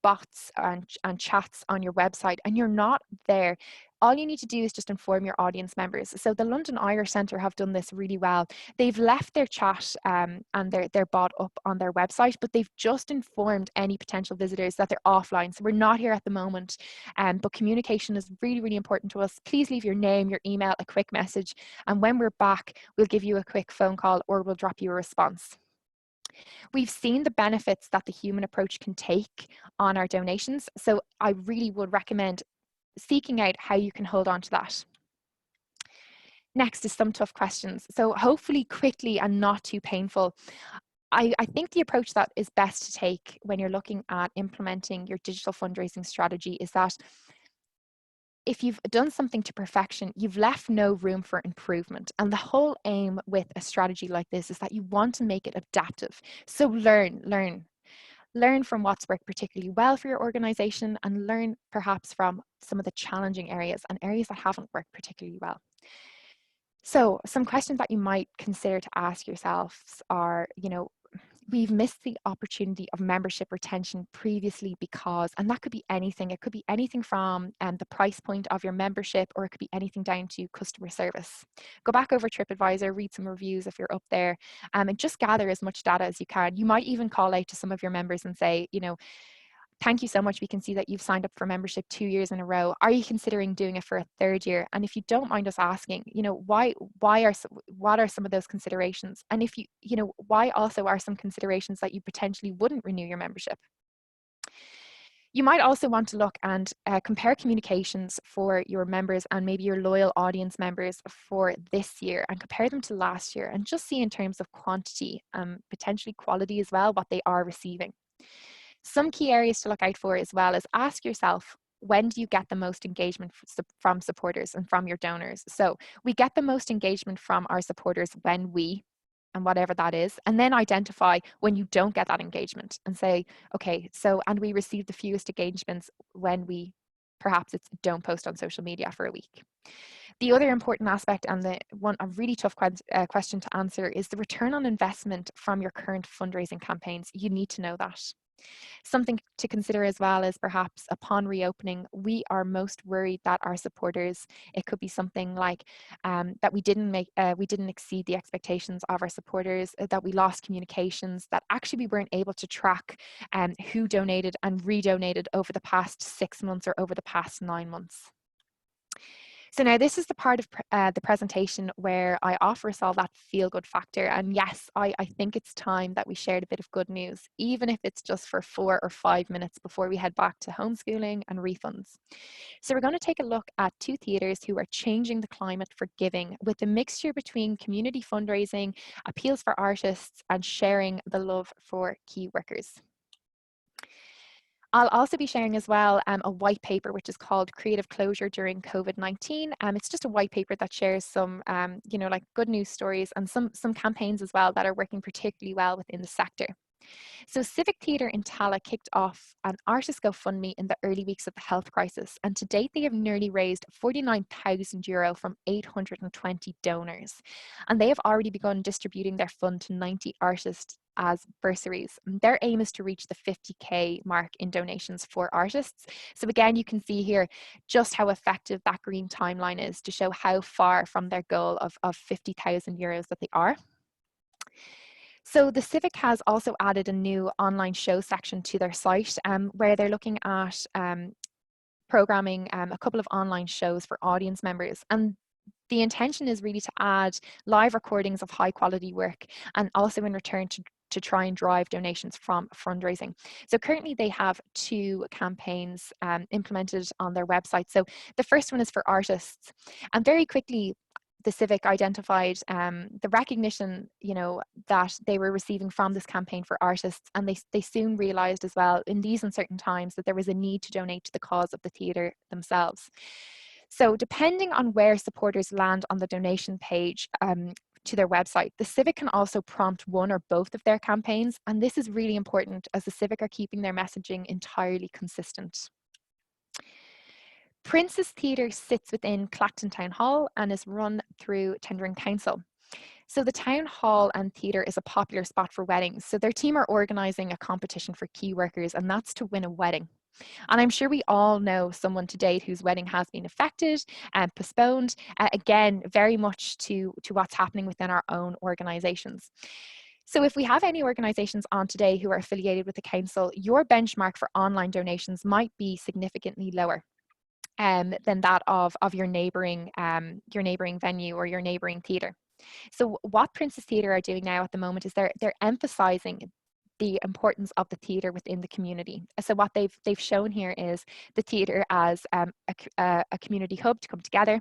bots and chats on your website and you're not there, all you need to do is just inform your audience members. So the London Irish Centre have done this really well. They've left their chat and their bot up on their website, but they've just informed any potential visitors that they're offline. So we're not here at the moment, but communication is really, really important to us. Please leave your name, your email, a quick message, and when we're back, we'll give you a quick phone call or we'll drop you a response. We've seen the benefits that the human approach can take on our donations, so I really would recommend seeking out how you can hold on to that. Next is some tough questions. So hopefully quickly and not too painful. I think the approach that is best to take when you're looking at implementing your digital fundraising strategy is that if you've done something to perfection, you've left no room for improvement. And the whole aim with a strategy like this is that you want to make it adaptive. So learn from what's worked particularly well for your organization and learn perhaps from some of the challenging areas and areas that haven't worked particularly well. So some questions that you might consider to ask yourselves are, we've missed the opportunity of membership retention previously because, and that could be anything. It could be anything from the price point of your membership, or it could be anything down to customer service. Go back over TripAdvisor, read some reviews if you're up there, and just gather as much data as you can. You might even call out to some of your members and say, thank you so much. We can see that you've signed up for membership 2 years in a row. Are you considering doing it for a third year? And if you don't mind us asking, what are some of those considerations? And if why also are some considerations that you potentially wouldn't renew your membership? You might also want to look and compare communications for your members and maybe your loyal audience members for this year and compare them to last year and just see in terms of quantity, potentially quality as well, what they are receiving. Some key areas to look out for as well is ask yourself, when do you get the most engagement from supporters and from your donors? So we get the most engagement from our supporters when and whatever that is, and then identify when you don't get that engagement and say, okay, and we receive the fewest engagements when perhaps it's don't post on social media for a week. The other important aspect and a really tough question to answer is the return on investment from your current fundraising campaigns. You need to know that. Something to consider as well is perhaps upon reopening, we are most worried that our supporters, it could be something like that we didn't exceed the expectations of our supporters, that we lost communications, that actually we weren't able to track who donated and redonated over the past 6 months or over the past 9 months. So now this is the part of the presentation where I offer us all that feel-good factor. And yes, I think it's time that we shared a bit of good news, even if it's just for 4 or 5 minutes before we head back to homeschooling and refunds. So we're going to take a look at 2 theatres who are changing the climate for giving with a mixture between community fundraising, appeals for artists, and sharing the love for key workers. I'll also be sharing as well a white paper which is called Creative Closure During COVID-19. It's just a white paper that shares some, like good news stories and some campaigns as well that are working particularly well within the sector. So Civic Theatre in Tala kicked off an artist GoFundMe in the early weeks of the health crisis, and to date they have nearly raised €49,000 from 820 donors, and they have already begun distributing their fund to 90 artists as bursaries. Their aim is to reach the 50k mark in donations for artists. So again, you can see here just how effective that green timeline is to show how far from their goal of €50,000 that they are. So the Civic has also added a new online show section to their site where they're looking at programming a couple of online shows for audience members. And the intention is really to add live recordings of high quality work and also in return to try and drive donations from fundraising. So currently they have 2 campaigns implemented on their website. So the first one is for artists, and very quickly the Civic identified the recognition, that they were receiving from this campaign for artists, and they soon realised as well in these uncertain times that there was a need to donate to the cause of the theatre themselves. So depending on where supporters land on the donation page to their website, the Civic can also prompt one or both of their campaigns. And this is really important as the Civic are keeping their messaging entirely consistent. Prince's Theatre sits within Clacton Town Hall and is run through Tendering Council. So the town hall and theatre is a popular spot for weddings. So their team are organising a competition for key workers, and that's to win a wedding. And I'm sure we all know someone to date whose wedding has been affected and postponed, again, very much to what's happening within our own organisations. So if we have any organisations on today who are affiliated with the council, your benchmark for online donations might be significantly lower than that of your neighbouring venue or your neighbouring theatre. So what Princess Theatre are doing now at the moment is they're emphasising the importance of the theatre within the community. So what they've shown here is the theatre as a community hub to come together,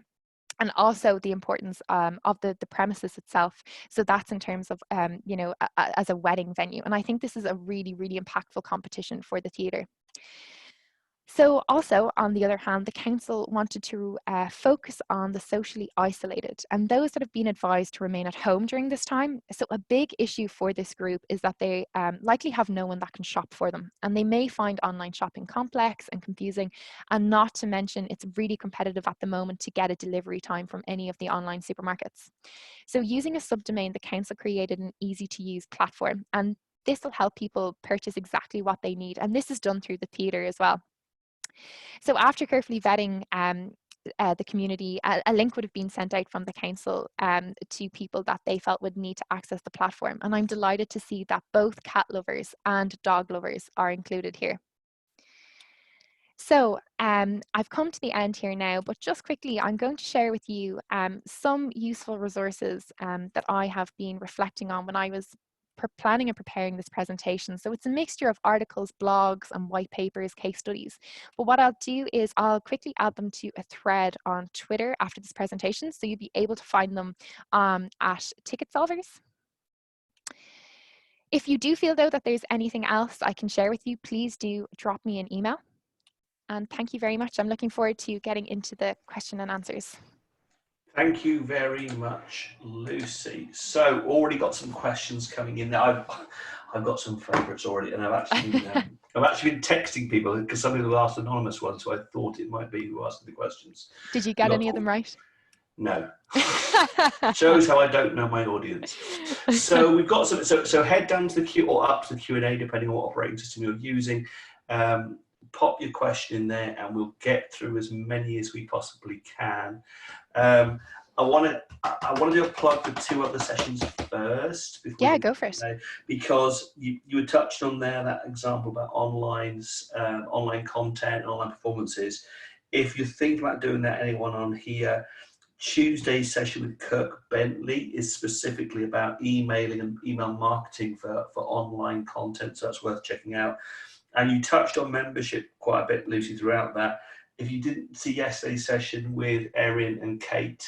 and also the importance of the premises itself. So that's in terms of as a wedding venue. And I think this is a really, really impactful competition for the theatre. So also, on the other hand, the council wanted to focus on the socially isolated and those that have been advised to remain at home during this time. So a big issue for this group is that they likely have no one that can shop for them, and they may find online shopping complex and confusing, and not to mention it's really competitive at the moment to get a delivery time from any of the online supermarkets. So using a subdomain, the council created an easy to use platform, and this will help people purchase exactly what they need, and this is done through the theatre as well. So after carefully vetting the community, a link would have been sent out from the council to people that they felt would need to access the platform. And I'm delighted to see that both cat lovers and dog lovers are included here. So I've come to the end here now, but just quickly, I'm going to share with you some useful resources that I have been reflecting on when I was planning and preparing this presentation. So it's a mixture of articles, blogs, and white papers, case studies. But what I'll do is I'll quickly add them to a thread on Twitter after this presentation, so you'll be able to find them at Ticket Solvers. If you do feel though that there's anything else I can share with you, please do drop me an email. And thank you very much. I'm looking forward to getting into the question and answers. Thank you very much, Lucy. So already got some questions coming in now. I've got some favourites already, and I've actually been texting people because some people asked anonymous ones, so I thought it might be who asked the questions. Did you get any of them right? No. Shows how I don't know my audience. So we've got some. So head down to the queue or up to the Q&A, depending on what operating system you're using. Pop your question in there, and we'll get through as many as we possibly can. I want to do a plug for two other sessions first. Yeah, go for it. Because you had touched on there that example about online content and online performances. If you're thinking about doing that, anyone on here, Tuesday's session with Kirk Bentley is specifically about emailing and email marketing for online content, so that's worth checking out. And you touched on membership quite a bit, Lucy, throughout that. If you didn't see yesterday's session with Erin and Kate,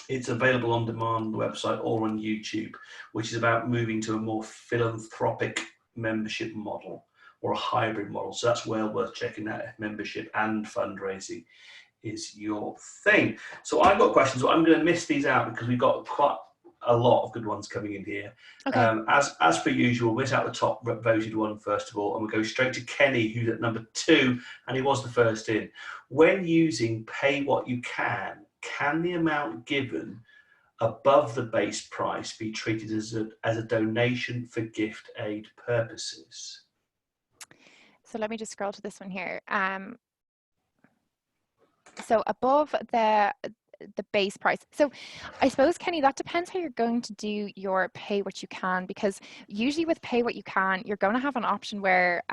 it's available on demand on the website or on YouTube, which is about moving to a more philanthropic membership model or a hybrid model. So that's well worth checking out if membership and fundraising is your thing. So I've got questions, but I'm going to miss these out because we've got quite a lot of good ones coming in here. Okay. As per usual, we'll miss out the top voted one first of all, and we'll go straight to Kenny, who's at number 2, and he was the first in. When using pay what you can the amount given above the base price be treated as a donation for gift aid purposes? So let me just scroll to this one here. So above the base price. So I suppose, Kenny, that depends how you're going to do your pay what you can, because usually with pay what you can, you're going to have an option where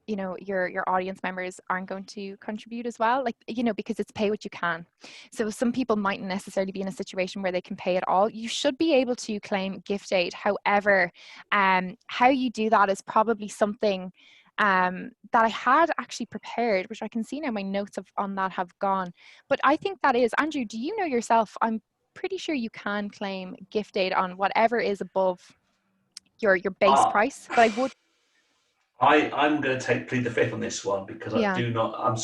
your audience members aren't going to contribute as well, because it's pay what you can. So some people mightn't necessarily be in a situation where they can pay at all. You should be able to claim gift aid. However, how you do that is probably something that I had actually prepared, which I can see now my notes on that have gone. But I think that is, Andrew, do you know yourself? I'm pretty sure you can claim gift aid on whatever is above your base price, but I would. I'm going to plead the fifth on this one because I Yeah. do not.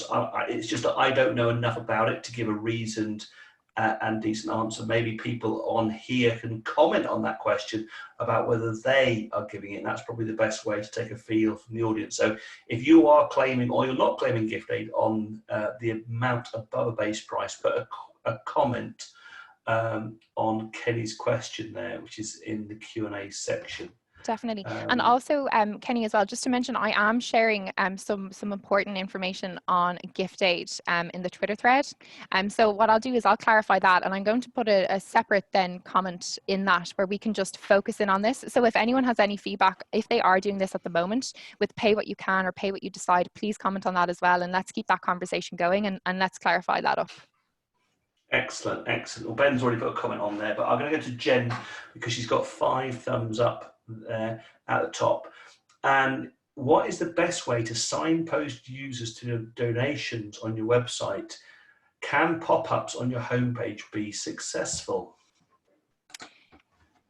It's just that I don't know enough about it to give a reasoned and decent answer. Maybe people on here can comment on that question about whether they are giving it. And that's probably the best way to take a feel from the audience. So if you are claiming or you're not claiming gift aid on the amount above a base price, put a comment on Kenny's question there, which is in the Q&A section. Definitely. And also, Kenny, as well, just to mention, I am sharing some important information on gift aid in the Twitter thread. So what I'll do is I'll clarify that, and I'm going to put a separate then comment in that where we can just focus in on this. So if anyone has any feedback, if they are doing this at the moment with pay what you can or pay what you decide, please comment on that as well, and let's keep that conversation going, and let's clarify that up. Excellent, excellent. Well, Ben's already put a comment on there, but I'm going to go to Jen because she's got 5 thumbs up there at the top. And what is the best way to signpost users to donations on your website? Can pop-ups on your homepage be successful?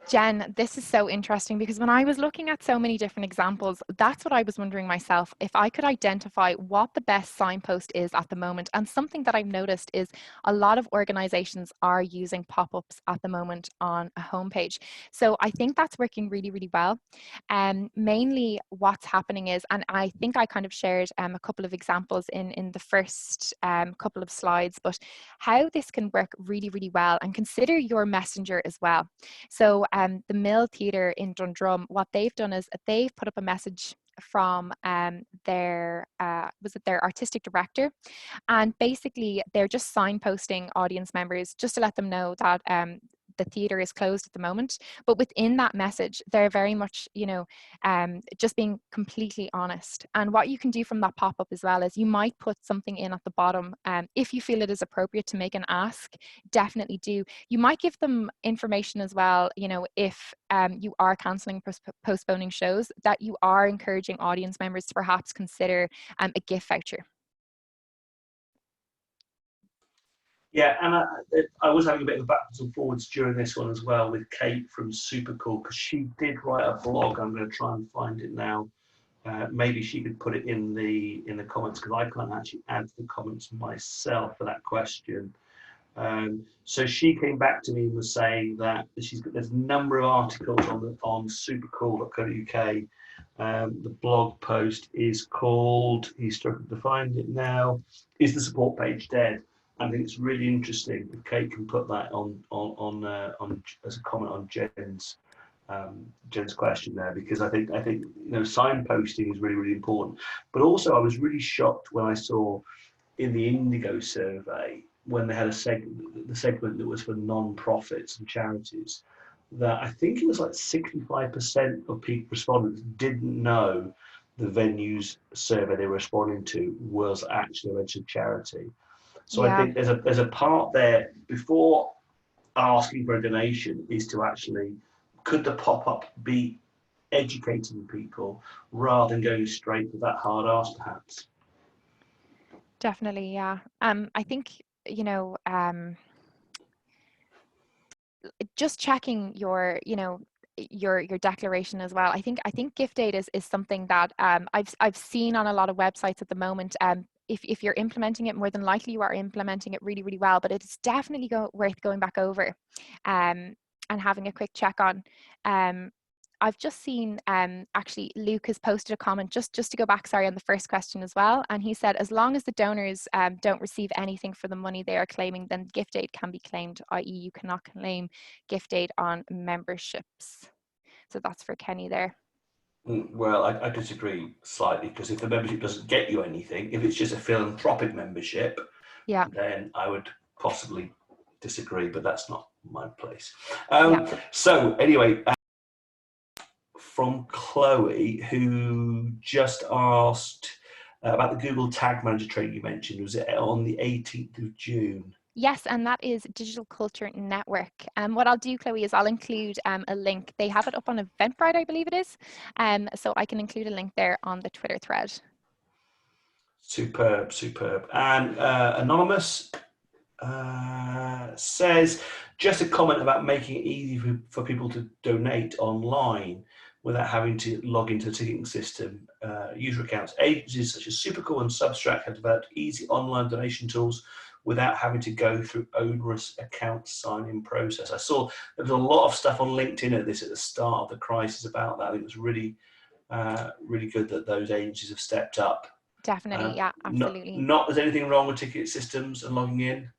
Jen, this is so interesting because when I was looking at so many different examples, that's what I was wondering myself, if I could identify what the best signpost is at the moment. And something that I've noticed is a lot of organizations are using pop-ups at the moment on a homepage. So I think that's working really, really well. Mainly what's happening is, and I think I kind of shared a couple of examples in the first couple of slides, but how this can work really, really well, and consider your messenger as well. So the Mill Theatre in Dundrum, what they've done is they've put up a message from their artistic director, and basically they're just signposting audience members just to let them know that the theatre is closed at the moment. But within that message, they're very much, just being completely honest. And what you can do from that pop-up as well is you might put something in at the bottom. If you feel it is appropriate to make an ask, definitely do. You might give them information as well, if you are cancelling, postponing shows, that you are encouraging audience members to perhaps consider a gift voucher. Yeah, and I was having a bit of backwards and forwards during this one as well with Kate from Supercool, because she did write a blog. I'm going to try and find it now. Maybe she could put it in the comments, because I can't actually add the comments myself for that question. So she came back to me and was saying that there's a number of articles on supercool.co.uk. The blog post is called, he's struggling to find it now, Is the Support Page Dead? I think it's really interesting if Kate can put that on as a comment on Jen's question there, because I think signposting is really, really important. But also I was really shocked when I saw in the Indigo survey, when they had the segment that was for non-profits and charities, that I think it was like 65% of respondents didn't know the venues survey they were responding to was actually a registered charity. So yeah. I think there's a part there before asking for a donation is to actually, could the pop-up be educating people rather than going straight to that hard ask perhaps? Definitely, yeah. I think, just checking your declaration as well. I think gift aid is something that I've seen on a lot of websites at the moment. If you're implementing it, more than likely you are implementing it really, really well, but it's definitely worth going back over and having a quick check on. I've just seen, actually, Luke has posted a comment, just to go back, sorry, on the first question as well. And he said, as long as the donors don't receive anything for the money they are claiming, then gift aid can be claimed, i.e. you cannot claim gift aid on memberships. So that's for Kenny there. Well, I disagree slightly, because if the membership doesn't get you anything, if it's just a philanthropic membership, yeah, then I would possibly disagree, but that's not my place. So anyway, from Chloe, who just asked about the Google Tag Manager training you mentioned, was it on the 18th of June? Yes, and that is Digital Culture Network. And what I'll do, Chloe, is I'll include a link. They have it up on Eventbrite, I believe it is. So I can include a link there on the Twitter thread. Superb, superb. And Anonymous says, just a comment about making it easy for people to donate online. without having to log into the ticketing system. User accounts. Agencies such as Supercool and Substract have developed easy online donation tools without having to go through onerous account sign-in process. I saw there was a lot of stuff on LinkedIn at the start of the crisis about that. I think it was really, really good that those agencies have stepped up. Definitely, yeah, absolutely. Not there's anything wrong with ticket systems and logging in,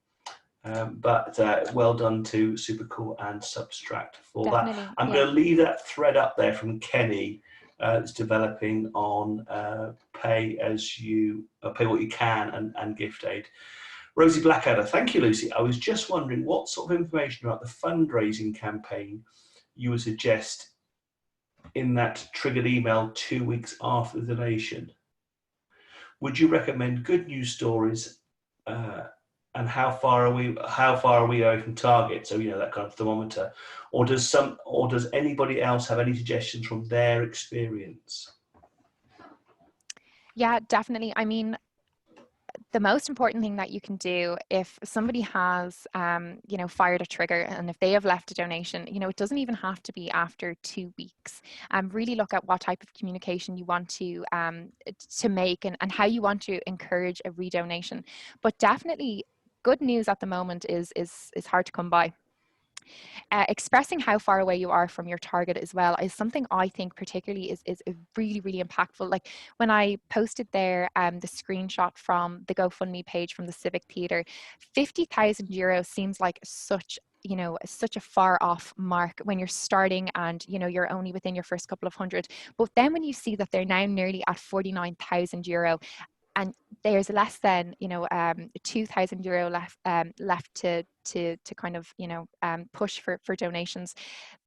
but well done to Supercool and Substract for Definitely, that. I'm yeah. going to leave that thread up there from Kenny. It's developing on pay what you can and gift aid. Rosie Blackadder, thank you, Lucy. I was just wondering what sort of information about the fundraising campaign you would suggest in that triggered email 2 weeks after the donation. Would you recommend good news stories, and how far are we away from target? So that kind of thermometer, or does anybody else have any suggestions from their experience? Yeah, definitely. I mean, the most important thing that you can do if somebody has, fired a trigger, and if they have left a donation, it doesn't even have to be after 2 weeks. Really look at what type of communication you want to make, and how you want to encourage a redonation. But definitely, good news at the moment is hard to come by. Expressing how far away you are from your target as well is something I think particularly is really, really impactful. Like when I posted there the screenshot from the GoFundMe page from the Civic Theatre, €50,000 seems like such a far off mark when you're starting, and you're only within your first couple of hundred. But then when you see that they're now nearly at €49,000, and there's less than €2,000 left to kind of push for donations,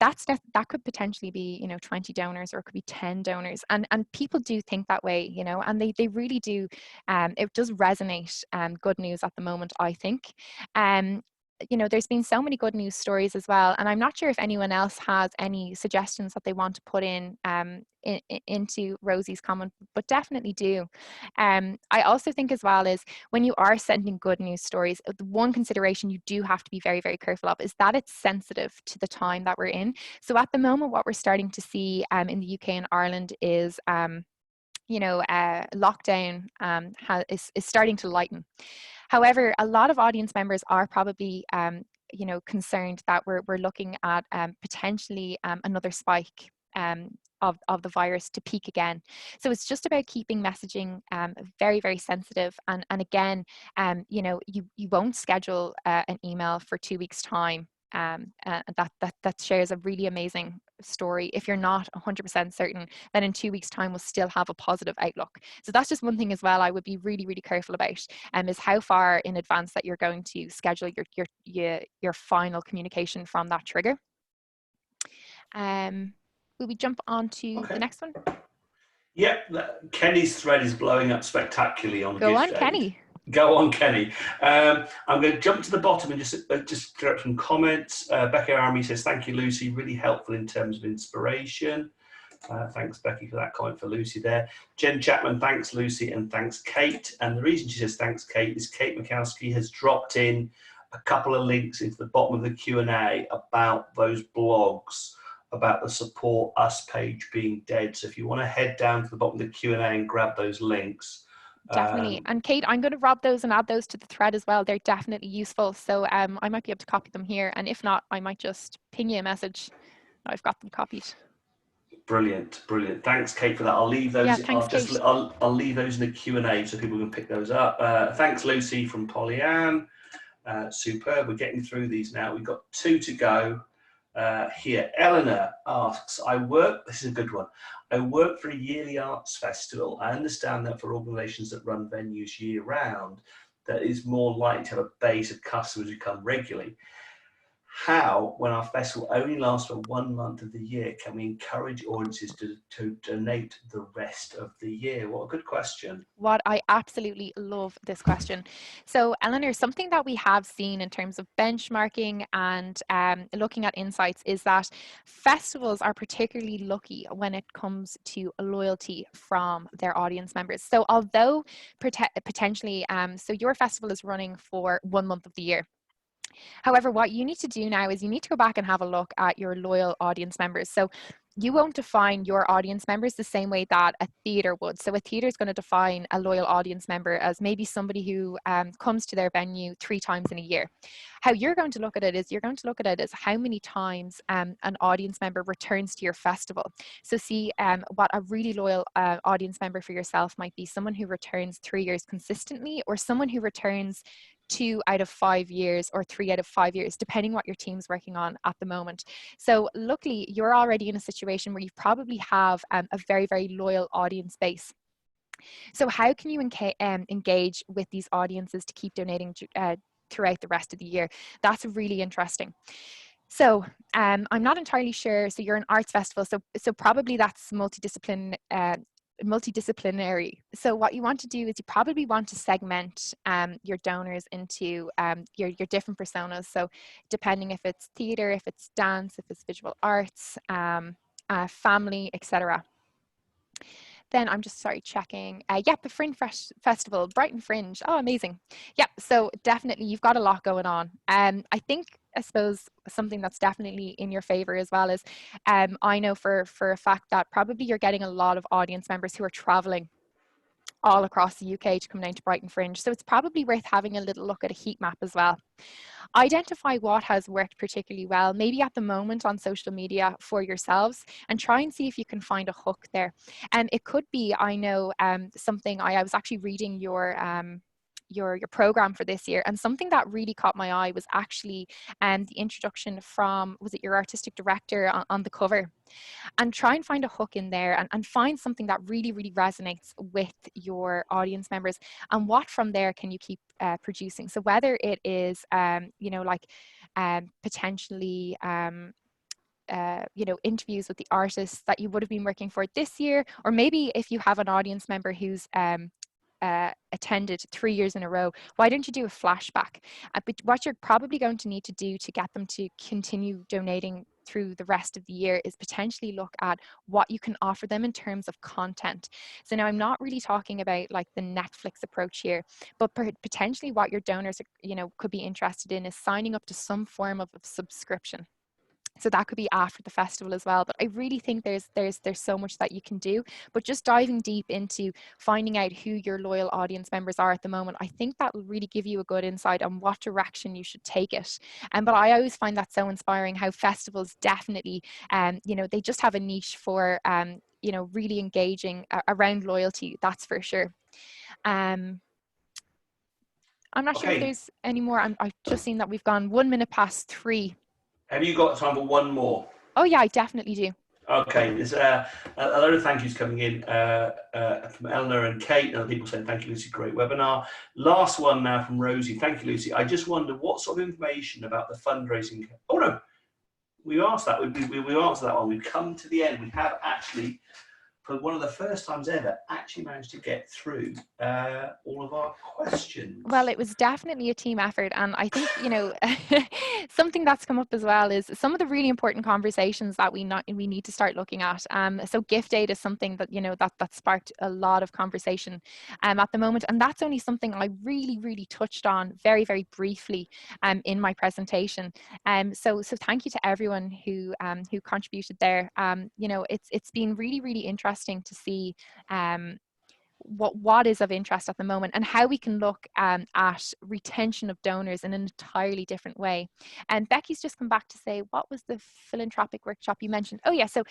that could potentially be 20 donors, or it could be 10 donors, and people do think that way, and they really do. It does resonate. Good news at the moment, I think. There's been so many good news stories as well, and I'm not sure if anyone else has any suggestions that they want to put into Rosie's comment, but definitely do. I also think as well is, when you are sending good news stories, the one consideration you do have to be very, very careful of is that it's sensitive to the time that we're in. So at the moment, what we're starting to see in the UK and Ireland is lockdown is starting to lighten. However, a lot of audience members are probably concerned that we're looking at potentially another spike of the virus to peak again. So it's just about keeping messaging very, very sensitive. And again, you won't schedule an email for 2 weeks' time that shares a really amazing story if you're not 100% certain that in 2 weeks' time we'll still have a positive outlook. So that's just one thing as well I would be really, really careful about, is how far in advance that you're going to schedule your final communication from that trigger. Will we jump on to the next one? Yep, Kenny's thread is blowing up spectacularly on Go gift on, aid. Kenny. Go on, Kenny. I'm going to jump to the bottom and just direct some comments. Becca Army says, thank you, Lucy. Really helpful in terms of inspiration. Thanks, Becky, for that comment for Lucy there. Jen Chapman, thanks, Lucy, and thanks, Kate. And the reason she says thanks, Kate, is Kate Mikowski has dropped in a couple of links into the bottom of the Q&A about those blogs, about the Support Us page being dead. So if you want to head down to the bottom of the Q&A and grab those links. Definitely. And Kate, I'm going to rob those and add those to the thread as well. They're definitely useful. So I might be able to copy them here. And if not, I might just ping you a message. I've got them copied. Brilliant, brilliant. Thanks, Kate, for that. I'll leave those. Yeah, thanks, Kate. I'll leave those in the Q&A so people can pick those up. Thanks, Lucy from Pollyann. Superb. We're getting through these now. We've got 2 to go. Here, Eleanor asks, this is a good one. I work for a yearly arts festival. I understand that for organisations that run venues year round, that is more likely to have a base of customers who come regularly. How, when our festival only lasts for 1 month of the year, can we encourage audiences to donate the rest of the year? What a good question. What I absolutely love this question. So, Eleanor, something that we have seen in terms of benchmarking and looking at insights is that festivals are particularly lucky when it comes to loyalty from their audience members. So although potentially, so your festival is running for 1 month of the year. However, what you need to do now is you need to go back and have a look at your loyal audience members. So you won't define your audience members the same way that a theatre would. So a theatre is going to define a loyal audience member as maybe somebody who comes to their venue 3 times in a year. How you're going to look at it is you're going to look at it as how many times an audience member returns to your festival. So see what a really loyal audience member for yourself might be someone who returns 3 years consistently, or someone who returns 2 out of 5 years or 3 out of 5 years, depending what your team's working on at the moment. So luckily, you're already in a situation where you probably have a very, very loyal audience base. So how can you engage with these audiences to keep donating throughout the rest of the year? That's really interesting. So I'm not entirely sure. So you're an arts festival, so probably that's multidisciplinary. So what you want to do is you probably want to segment your donors into your different personas. So depending if it's theatre, if it's dance, if it's visual arts, family, etc. Then I'm just checking. Yep, the Fringe Festival, Brighton Fringe. Oh, amazing. Yep, so definitely you've got a lot going on. I suppose something that's definitely in your favor as well is I know for a fact that probably you're getting a lot of audience members who are traveling all across the UK to come down to Brighton Fringe. So it's probably worth having a little look at a heat map as well. Identify what has worked particularly well, maybe at the moment on social media for yourselves, and try and see if you can find a hook there. And it could be, I know, something I was actually reading your program for this year, and something that really caught my eye was actually the introduction from, was it your artistic director on the cover? And try and find a hook in there, and find something that really, really resonates with your audience members, and what from there can you keep producing. So whether it is potentially interviews with the artists that you would have been working for this year, or maybe if you have an audience member who's attended 3 years in a row, why don't you do a flashback? But what you're probably going to need to do to get them to continue donating through the rest of the year is potentially look at what you can offer them in terms of content. So now I'm not really talking about like the Netflix approach here, but potentially what your donors could be interested in is signing up to some form of subscription. So that could be after the festival as well. But I really think there's so much that you can do. But just diving deep into finding out who your loyal audience members are at the moment, I think that will really give you a good insight on what direction you should take it. But I always find that so inspiring how festivals definitely, they just have a niche for, really engaging around loyalty. That's for sure. I'm not sure if there's any more. I've just seen that we've gone 1 minute past 3. Have you got time for one more? Oh yeah, I definitely do. Okay, there's a load of thank yous coming in from Eleanor and Kate, and other people saying thank you, Lucy, great webinar. Last one now from Rosie. Thank you, Lucy. I just wonder what sort of information about the fundraising. Oh no, we asked that. We answered that one. We've come to the end. We have actually, for one of the first times ever, actually managed to get through all of our questions. Well, it was definitely a team effort. And I think, something that's come up as well is some of the really important conversations that we need to start looking at. So gift aid is something that, that sparked a lot of conversation at the moment. And that's only something I really, really touched on very, very briefly in my presentation. So thank you to everyone who contributed there. It's been really, really interesting to see what is of interest at the moment, and how we can look at retention of donors in an entirely different way. And Becky's just come back to say, what was the philanthropic workshop you mentioned? Oh yeah, so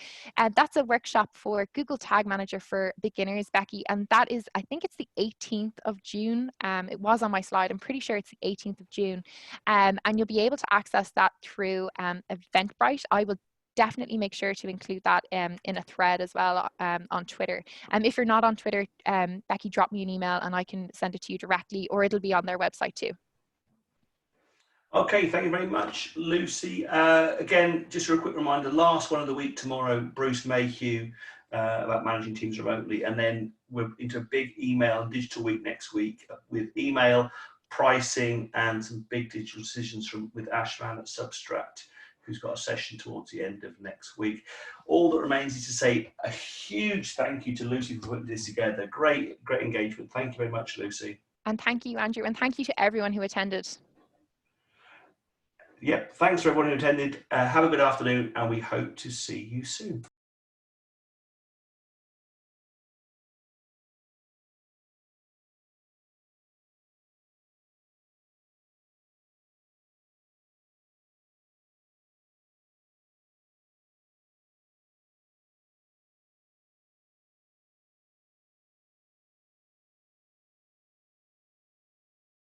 that's a workshop for Google Tag Manager for beginners, Becky, and that is, I think it's the 18th of June. It was on my slide. I'm pretty sure it's the 18th of June, and you'll be able to access that through Eventbrite. I will definitely make sure to include that in a thread as well on Twitter. If you're not on Twitter, Becky, drop me an email and I can send it to you directly, or it'll be on their website too. Okay, thank you very much, Lucy. Again, just a quick reminder, last one of the week tomorrow, Bruce Mayhew about managing teams remotely, and then we're into a big email and digital week next week with email, pricing, and some big digital decisions with Ashman at Substract, who's got a session towards the end of next week. All that remains is to say a huge thank you to Lucy for putting this together. Great engagement. Thank you very much, Lucy. And thank you, Andrew, and thank you to everyone who attended. Yep, thanks for everyone who attended. Have a good afternoon, and we hope to see you soon.